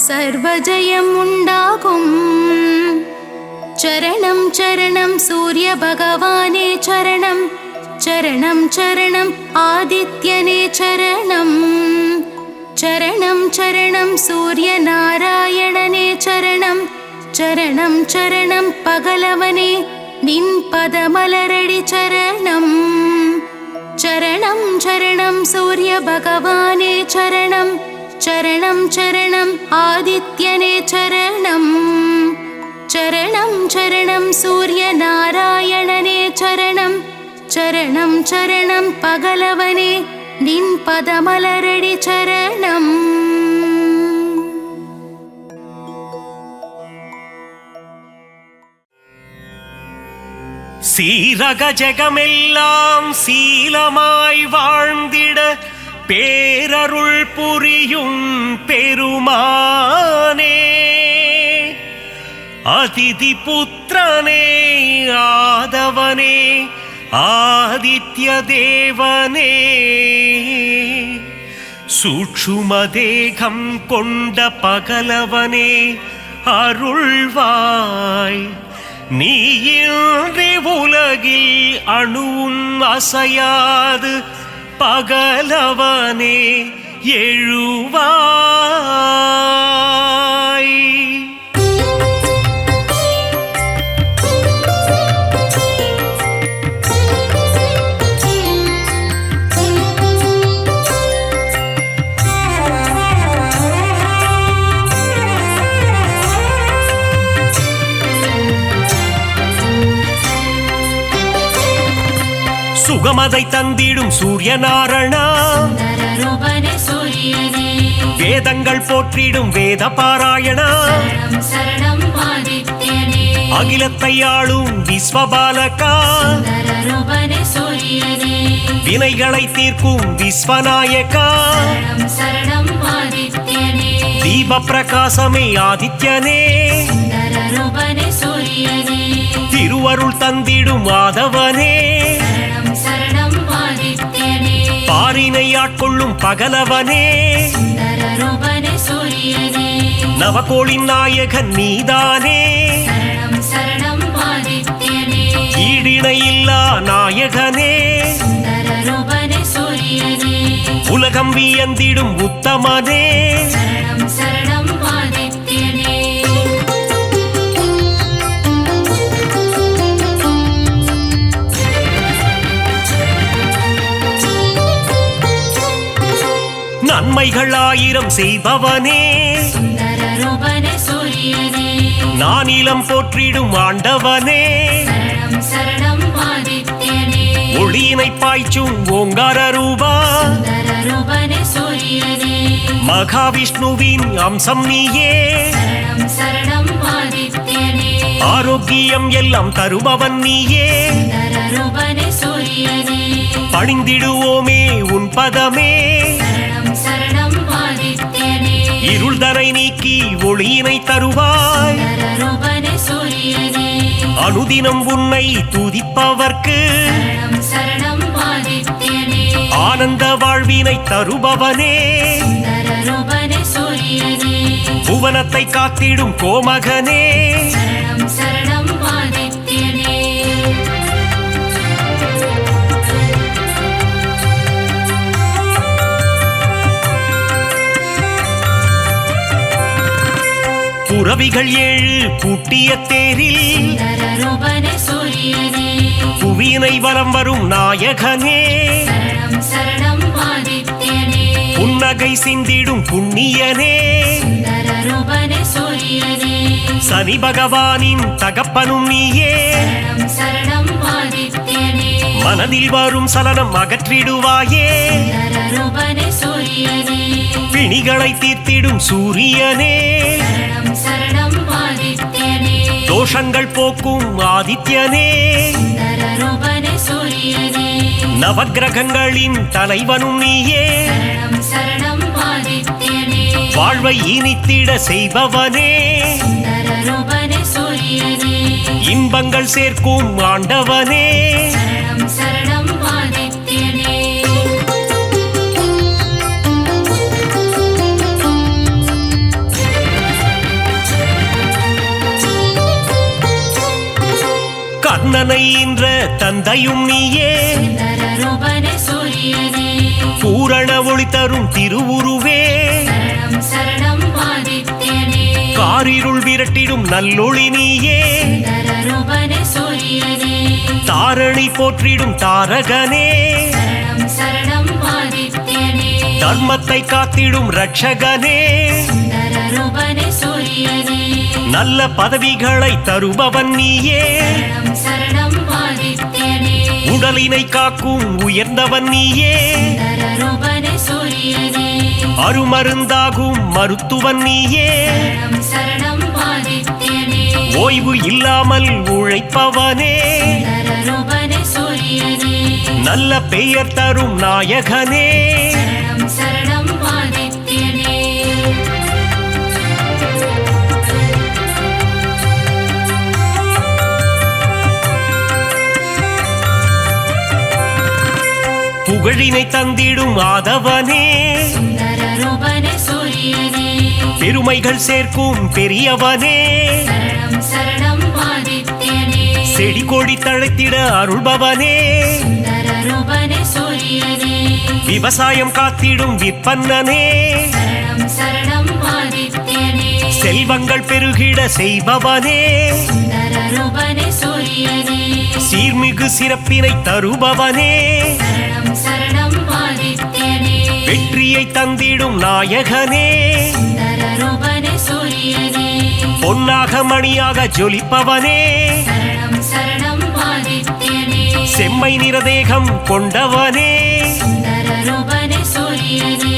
சர்வஜயம் உண்டாகும். சரணம் சரணம் சூரிய பகவானே சரணம், சரணம் சரணம் ஆதித்யனே சரணம், சரணம் சரணம் சூரிய நாராயணனே சரணம், சரணம் சரணம் பகலவனே நின் பதமலரடி சரணம். சரணம் சரணம் சூரிய பகவானே சரணம், சரணம் சரணம் ஆதித்யனே சரணம், சரணம் சரணம் சூரிய நாராயணனே சரணம், சரணம் சரணம் பகலவனே நின் பதமலரடி சரணம். சீரக ஜெகமெல்லாம் சீலமாய் வாழ்ந்திட பேரருள் புரியும் பெருமானே, அதிதி புத்திரனே ஆதவனே ஆதித்ய தேவனே, சூட்சுமதேகம் கொண்ட பகலவனே அருள்வாய். நீயின்றி உலகில் அணுவும் அசையாது பகலவனே எழுவாய். சுகமதை தந்திடும் சூரியநாரணா, வேதங்கள் போற்றிடும் வேத பாராயணா, அகிலத்தை ஆளும் விஸ்வபாலகா, வினைகளை தீர்க்கும் விஸ்வநாயகா, தீப பிரகாசமே ஆதித்யனே, திருவருள் தந்திடும் மாதவனே, பாரினை ஆட்கொள்ளும் பகலவனே சுந்தர ரூபனே சூரியனே நவகோளின் நாயகன் நீதானே சரணம் சரணம் ஆதித்யனே ஈடிணையில்லா நாயகனே சுந்தர ரூபனே சூரியனே உலகம் வியந்திடும் உத்தமனே சரணம் சரணம் ஆதித்யனே நன்மைகள் ஆயிரம் செய்பவனே சுந்தர ரூபனே சூரியனே நானிலம் போற்றிடும் ஆண்டவனே சரணம் சரணம் ஆதித்யனே ஒளியினை பாய்ச்சும் ஓங்கார ரூபா சுந்தர ரூபனே சூரியனே மகாவிஷ்ணுவின் அம்சம் நீயே சரணம் சரணம் ஆதித்யனே ஆரோக்கியம் எல்லாம் தருபவன் நீயே சுந்தர ரூபனே சூரியனே பணிந்திடுவோமே உன் பதமே சரணம் சரணம் ஆதித்யனே இருள் தரை நீக்கி ஒளியினை தருவாய் சுந்தர ரூபனே சூரியனே அனுதினம் உன்னை துதிப்பவர்க்கு சரணம் சரணம் ஆதித்யனே ஆனந்த வாழ்வினை தருபவனே சுந்தர ரூபனே சூரியனே புவனத்தை காத்திடும் கோமகனே சரணம் சரணம் ஆதித்யனே புறவிகள் ஏழு பூட்டிய தேரில் சுந்தர ரூபனே சூரியனே புவியினை வலம் வரும் நாயகனே சரணம் சரணம் ஆதித்யனே புன்னகை சிந்திடும் புண்ணியனே சுந்தர ரூபனே சூரியனே சனி பகவானின் தகப்பனும் நீயே சரணம் சரணம் ஆதித்யனே மனதில் வரும் சலனம் அகற்றிடுவாயே சுந்தர ரூபனே சூரியனே பிணிகளை தீர்த்திடும் சூரியனே சரணம் சரணம் ஆதித்யனே தோஷங்கள் போக்கும் ஆதித்யனே சுந்தர ரூபனே சூரியனே நவக்கிரகங்களின் தலைவனும் நீயே சரணம் சரணம் ஆதித்யனே வாழ்வை இனித்திட செய்பவனே சுந்தர ரூபனே சூரியனே இன்பங்கள் சேர்க்கும் ஆண்டவனே சரணம் சரணம் ஆதித்யனே கண்ணனை இன்ற தந்தையும் நீயே சுந்தர ரூபனே சூரியனே பூரண ஒளி தரும் திருவுருவே சரணம் சரணம் ஆதித்யனே காரிருள் விரட்டிடும் நல்லொளி நீயே சுந்தர ரூபனே சூரியனே தாரணி போற்றிடும் தாரகனே சரணம் சரணம் ஆதித்யனே தர்மத்தை காத்திடும் ரட்சகனே சுந்தர ரூபனே சூரியனே நல்ல பதவிகளை தருபவன் நீயே சரணம் சரணம் ஆதித்யனே உடலினை காக்கும் உயர்ந்தவன் நீயே சுந்தர ரூபனே சூரியனே அருமருந்தாகும் மருத்துவன் நீயே சரணம் சரணம் ஆதித்யனே ஓய்வு இல்லாமல் உழைப்பவனே சுந்தர ரூபனே சூரியனே நல்ல பெயர் தரும் நாயகனே சரணம் சரணம் ஆதித்யனே புகழினை தந்திடும் ஆதவனே சுந்தர ரூபனே சூரியனே பெருமைகள் சேர்க்கும் பெரியவனே சரணம் சரணம் ஆதித்யனே செடி கொடி தழைத்திட அருள்பவனே சுந்தர ரூபனே சூரியனே விவசாயம் காத்திடும் விற்பன்னனே சரணம் சரணம் ஆதித்யனே செல்வங்கள் பெருகிட செய்பவனே சுந்தர ரூபனே சூரியனே சீர்மிகு சிறப்பினை தருபவனே சரணம் சரணம் ஆதித்யனே வெற்றியை தந்திடும் நாயகனே சுந்தர ரூபனே சூரியனே பொன்னாக மணியாக ஜொலிப்பவனே சரணம் சரணம் ஆதித்யனே செம்மை நிறதேகம் கொண்டவனே சுந்தர ரூபனே சூரியனே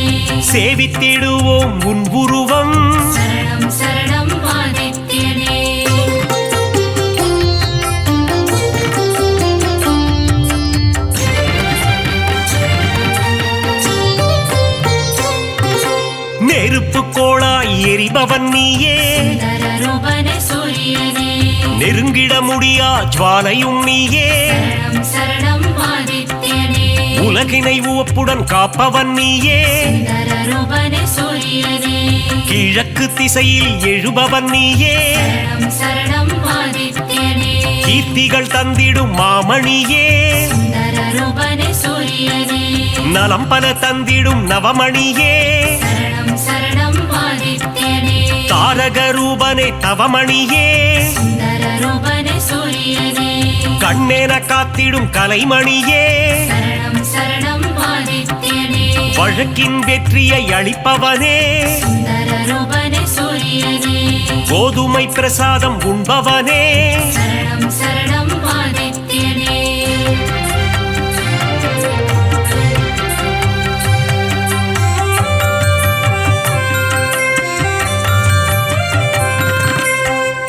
சேவித்திடுவோம் உன் உருவம் சரணம் சரணம் ஆதித்யனே நெருப்பு கோளாய் எரிபவன் நீயே சுந்தர ரூபனே சூரியனே நெருங்கிட முடியா ஜுவாலையும் நீயே சரணம் சரணம் ஆதித்யனே உலகினை உவப்புடன் காப்பவன் நீயே சுந்தர ரூபனே சூரியனே கிழக்கு திசையில் எழுபவன் நீயே சரணம் சரணம் ஆதித்யனே கீர்த்திகள் தந்திடும் மாமணியே சுந்தர ரூபனே சூரியனே நலம் பல தந்திடும் நவமணியே சரணம் சரணம் ஆதித்யனே தாரக ரூபனே தவமணியே சுந்தர ரூபனே சூரியனே கண்ணென காத்திடும் கலைமணியே சரணம் சரணம் ஆதித்யனே வழக்கின் வெற்றியை அளிப்பவனே சுந்தர ரூபனே சூரியனே கோதுமை பிரசாதம் உண்பவனே சரணம் சரணம் ஆதித்யனே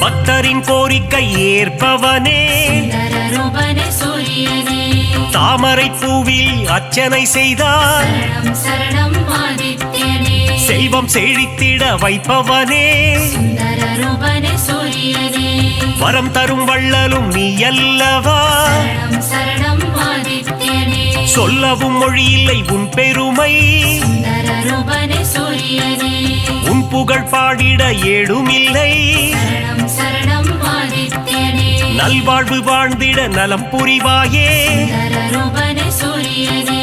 பக்தரின் கோரிக்கை ஏற்பவனே சுந்தர ரூபனே சூரியனே தாமரை பூவில் அர்ச்சனை செய்தார் சரணம் சரணம் ஆதித்யனே செல்வம் செழித்திட வைப்பவனே சுந்தர ரூபனே சூரியனே வரம் தரும் வள்ளலும் நீ அல்லவா சரணம் சரணம் ஆதித்யனே சொல்லவும் மொழியில்லை உன் பெருமை சுந்தர ரூபனே சூரியனே உன் புகழ் பாடிட ஏடுமில்லை சரணம் சரணம் ஆதித்யனே நல்வாழ்வு வாழ்ந்திட நலம் புரிவாயே சுந்தர ரூபனே சூரியனே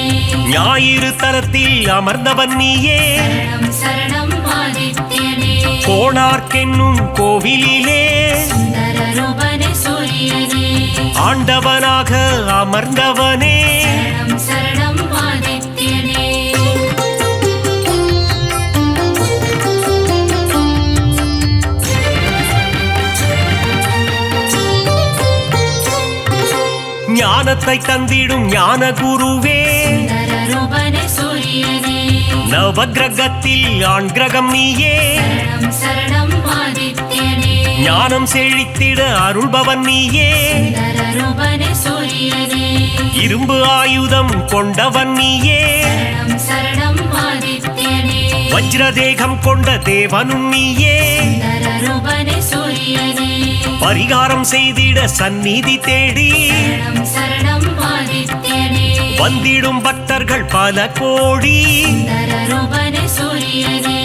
ஞாயிறு தலத்தில் அமர்ந்தவன் நீயே சரணம் சரணம் ஆதித்யனே கோணார்க்கென்னும் கோவிலிலே சுந்தர ரூபனே சூரியனே ஆண்டவனாக அமர்ந்தவனே சரணம் சரணம் ஆதித்யனே ஞானத்தை தந்திடும் ஞான குருவே சுந்தர ரூபனே சூரியனே நவகிரகத்தில் ஆண் கிரகம் நீயே சரணம் சரணம் ஆதித்யனே ஞானம் செழித்திட அருள்பவன் நீயே சுந்தர ரூபனே சூரியனே இரும்பு ஆயுதம் கொண்டவன் நீயே சரணம் சரணம் ஆதித்யனே வஜ்ரதேகம் கொண்ட தேவனும் நீயே சுந்தர ரூபனே சூரியனே பரிகாரம் செய்திட சந்நிதி தேடி சரணம் சரணம் ஆதித்யனே வந்திடும் பக்தர்கள் பல கோடி சுந்தர ரூபனே சூரியனே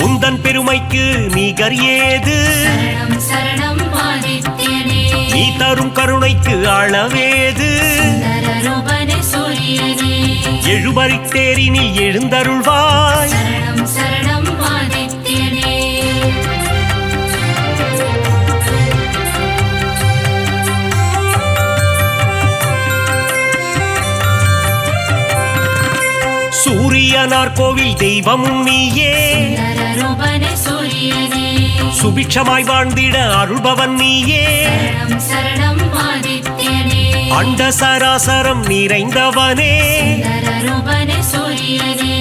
உந்தன் பெருமைக்கு நிகர் ஏது சரணம் சரணம் ஆதித்யனே நீ தரும் கருணைக்கு அளவேது சுந்தர ரூபனே சூரியனே எழுபறித்தேரினில் எழுந்தருள்வாய் சரணம் சரணம் ஆதித்யனே சூரியனார் கோவில் தெய்வமும் நீயே சுந்தர ரூபனே சூரியனே சுபிட்சமாய் வாழ்ந்திட அருள்பவன் நீயே சரணம் சரணம் ஆதித்யனே அண்ட சராசரம் நிறைந்தவனே சுந்தர ரூபனே சூரியனே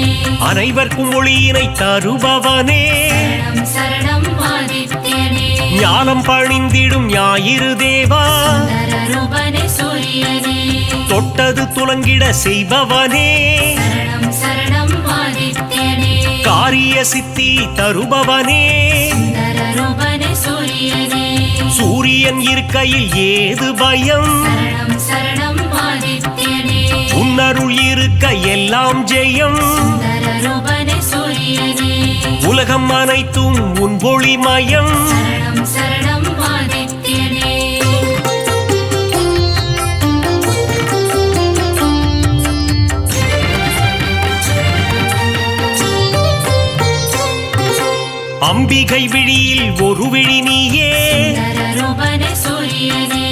அனைவர்க்கும் ஒளியினை தருபவனே சரணம் சரணம் ஆதித்யனே ஞானம் பணிந்திடும் ஞாயிறு தேவா சுந்தர ரூபனே சூரியனே தொட்டது துலங்கிட செய்பவனே சரணம் சரணம் ஆதித்யனே காரிய சித்தி தருபவனே சுந்தர ரூபனே சூரியனே சூரியன் இருக்கையில் ஏது பயம் சரணம் சரணம் ஆதித்யனே உன்னருள் இருக்க எல்லாம் ஜெயம் சுந்தர ரூபனே சூரியனே உலகம் அனைத்தும் உன் ஒளிமயம் சரணம் சரணம் ஆதித்யனே அம்பிகை விழியில் ஒரு விழி நீயே சுந்தர ரூபனே சூரியனே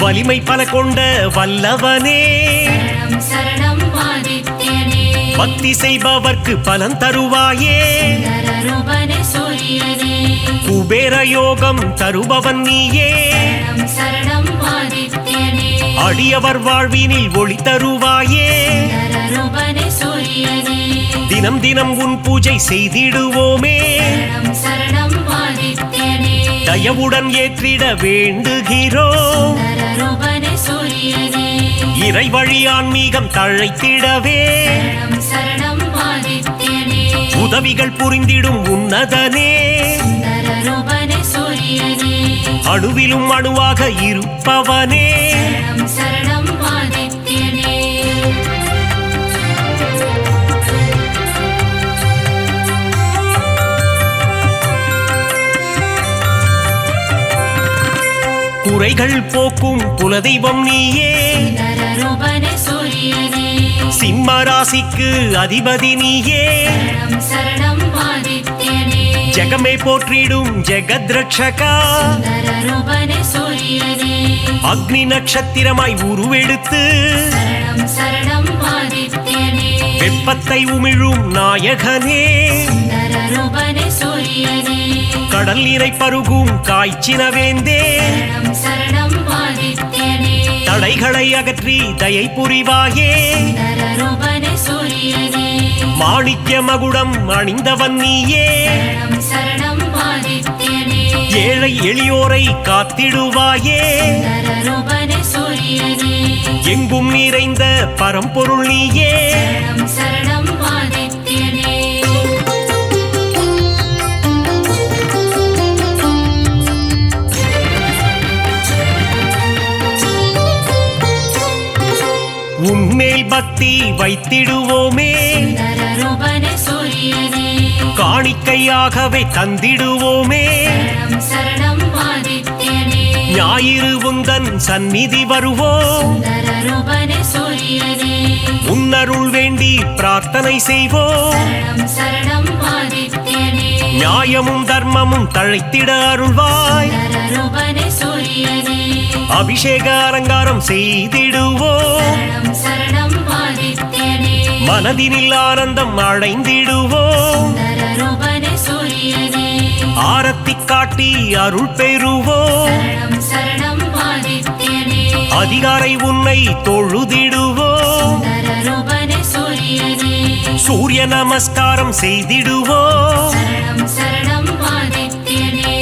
வலிமை பல கொண்ட வல்லவனே சரணம் சரணம் ஆதித்யனே பக்தி செய்பவர்க்கு பலன் தருவாயே சுந்தர ரூபனே சூரியனே குபேர யோகம் தருபவன் நீயே சரணம் சரணம் ஆதித்யனே அடியவர் வாழ்வினில் ஒளி தருவாயே சுந்தர ரூபனே சூரியனே தினம் தினம் உன் பூஜை செய்திடுவோமே சரணம் சரணம் ஆதித்யனே தயவுடன் ஏற்றிட வேண்டுகிறோம் சுந்தர ரூபனே சூரியனே இறை வழி ஆன்மீகம் தழைத்திடவே சரணம் சரணம் ஆதித்யனே உதவிகள் புரிந்திடும் உன்னதனே சுந்தர ரூபனே சூரியனே அணுவிலும் அணுவாக இருப்பவனே சரணம் சரணம் ஆதித்யனே குறைகள் போக்கும் குலதெய்வம் நீயே சுந்தரரூபனே சூரியனே சிம்ம ராசிக்கு அதிபதி நீயே சரணம் சரணம் ஆதித்யனே ஜெகமே போற்றிடும் ஜெகத் ரட்சகா சுந்தரரூபனே சூரியனே அக்னி நட்சத்திரமாய் உருவெடுத்து சரணம் சரணம் ஆதித்யனே வெப்பத்தை உமிழும் நாயகனே சுந்தரரூபனே சூரியனே கடல் நீரை பருகும் காய்ச்சினவேந்தே சரணம் சரணம் ஆதித்யனே தடைகளை அகற்றி தயை புரிவாயே சுந்தரரூபனே சூரியனே மாணிக்ய மகுடம் அணிந்தவன் நீயே சரணம் சரணம் ஆதித்யனே ஏழை எளியோரை காத்திடுவாயே சுந்தரரூபனே சூரியனே எங்கும் நிறைந்த பரம்பொருள் நீயே சரணம் சரணம் ஆதித்யனே உன்மேல் பக்தி வைத்திடுவோமே சுந்தரரூபனே சூரியனே காணிக்கையாகவே தந்திடுவோமே சரணம் சரணம் ஆதித்யனே ஞாயிறு உந்தன் சந்நிதி வருவோம் சுந்தரரூபனே சூரியனே உன்னருள் வேண்டி பிரார்த்தனை செய்வோம் சரணம் சரணம் ஆதித்யனே நியாயமும் தர்மமும் தழைத்திட அருள்வாய் சுந்தரரூபனே சூரியனே அபிஷேக அலங்காரம் செய்திடுவோம் சரணம் சரணம் ஆதித்யனே மனதினில் ஆனந்தம் அடைந்திடுவோம் சுந்தரரூபனே சூரியனே ஆரத்தி காட்டி அருள் பெறுவோம் சரணம் சரணம் ஆதித்யனே அதிகாரை உன்னை தொழுதிடுவோம் சுந்தரரூபனே சூரியனே சூரிய நமஸ்காரம் செய்திடுவோம் சரணம் சரணம் ஆதித்யனே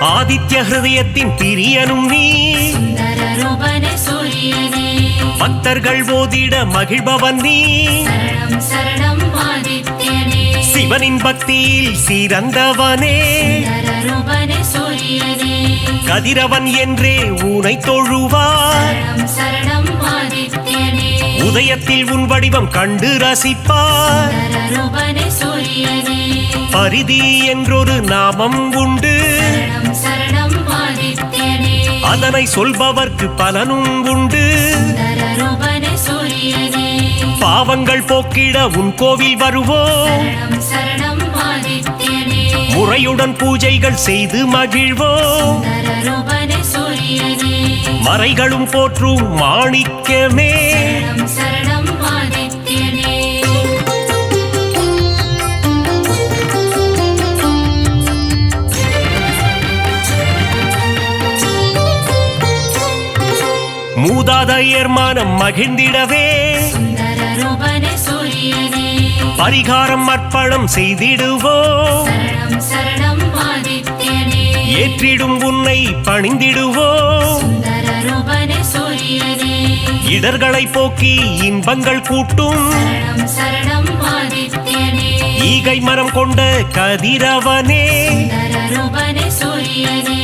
ஆதித்ய ஹிருதயத்தின் பிரியனும் நீ சுந்தரரூபனே சூரியனே பக்தர்கள் ஓதிட மகிழ்பவன் நீ சரணம் சரணம் ஆதித்யனே சிவனின் பக்தியில் சிறந்தவனே சுந்தரரூபனே சூரியனே கதிரவன் என்றே ஊனை தொழுவார் சரணம் சரணம் ஆதித்யனே உதயத்தில் உன் வடிவம் கண்டு ரசிப்பார் சுந்தரரூபனே சூரியனே பரிதி என்றொரு நாமம் உண்டு சரணம் சரணம் ஆதித்யனே அதனை சொல்பவர்க்கு பலனும் உண்டு சுந்தரரூபனே சூரியனே பாவங்கள் போக்கிட உன் கோவில் வருவோம் சரணம் சரணம் ஆதித்யனே முறையுடன் பூஜைகள் செய்து மகிழ்வோம் சுந்தரரூபனே சூரியனே மறைகளும் போற்றும் மாணிக்கமே சரணம் சரணம் ஆதித்யனே மூதாதையர் மனம் மகிழ்ந்திடவே சுந்தரரூபனே சூரியனே பரிகாரம் அர்ப்பணம் செய்திடுவோம் சரணம் சரணம் ஆதித்யனே ஏற்றிடும் உன்னை பணிந்திடுவோம் சுந்தரரூபனே சூரியனே இடர்களை போக்கி இன்பங்கள் கூட்டும் சரணம் சரணம் ஆதித்யனே ஈகை மரம் கொண்ட கதிரவனே சுந்தரரூபனே சூரியனே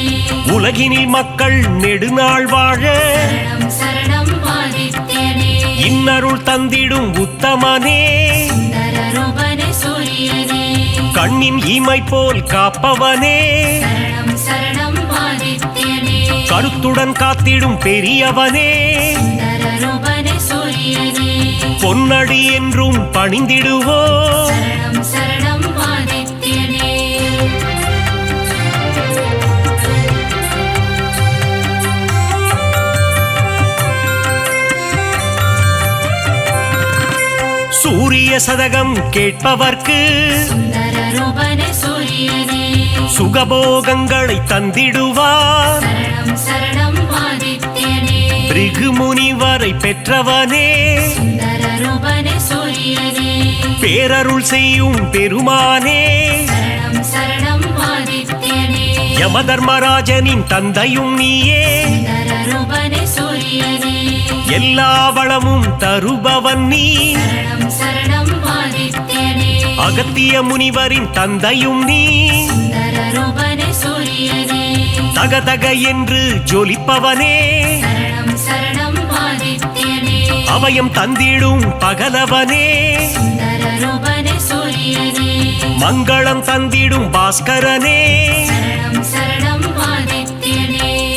உலகினில் மக்கள் நெடுநாள் வாழ சரணம் சரணம் ஆதித்யனே இன்னருள் தந்திடும் உத்தமனே சுந்தரரூபனே சூரியனே கண்ணின் இமை போல் காப்பவனே சரணம் சரணம் ஆதித்யனே கருத்துடன் காத்திடும் பெரியவனே சுந்தரரூபனே சூரியனே பொன்னடி என்றும் பணிந்திடுவோம் சரணம் சரணம் ஆதித்யனே சூரிய சதகம் கேட்பவர்க்கு சுந்தரரூபனே சூரியனே சுகபோகங்களை தந்திடுவார் சரணம் சரணம் ஆதித்யனே பிருகு முனிவரை பெற்றவனே சுந்தரரூபனே சூரியனே பேரருள் செய்யும் பெருமானே சரணம் சரணம் ஆதித்யனே யமதர்மராஜனின் தந்தையும் நீயே சுந்தரரூபனே சூரியனே எல்லா வளமும் தருபவன் நீ சரணம் சரணம் ஆதித்யனே அகத்திய முனிவரின் தந்தையும் நீ சுந்தரரூபனே சூரியனே தகதக என்று ஜொலிப்பவனே சரணம் சரணம் ஆதித்யனே அபயம் தந்திடும் பகலவனே சுந்தர ரூபனே சூரியனே மங்களம் தந்திடும் பாஸ்கரனே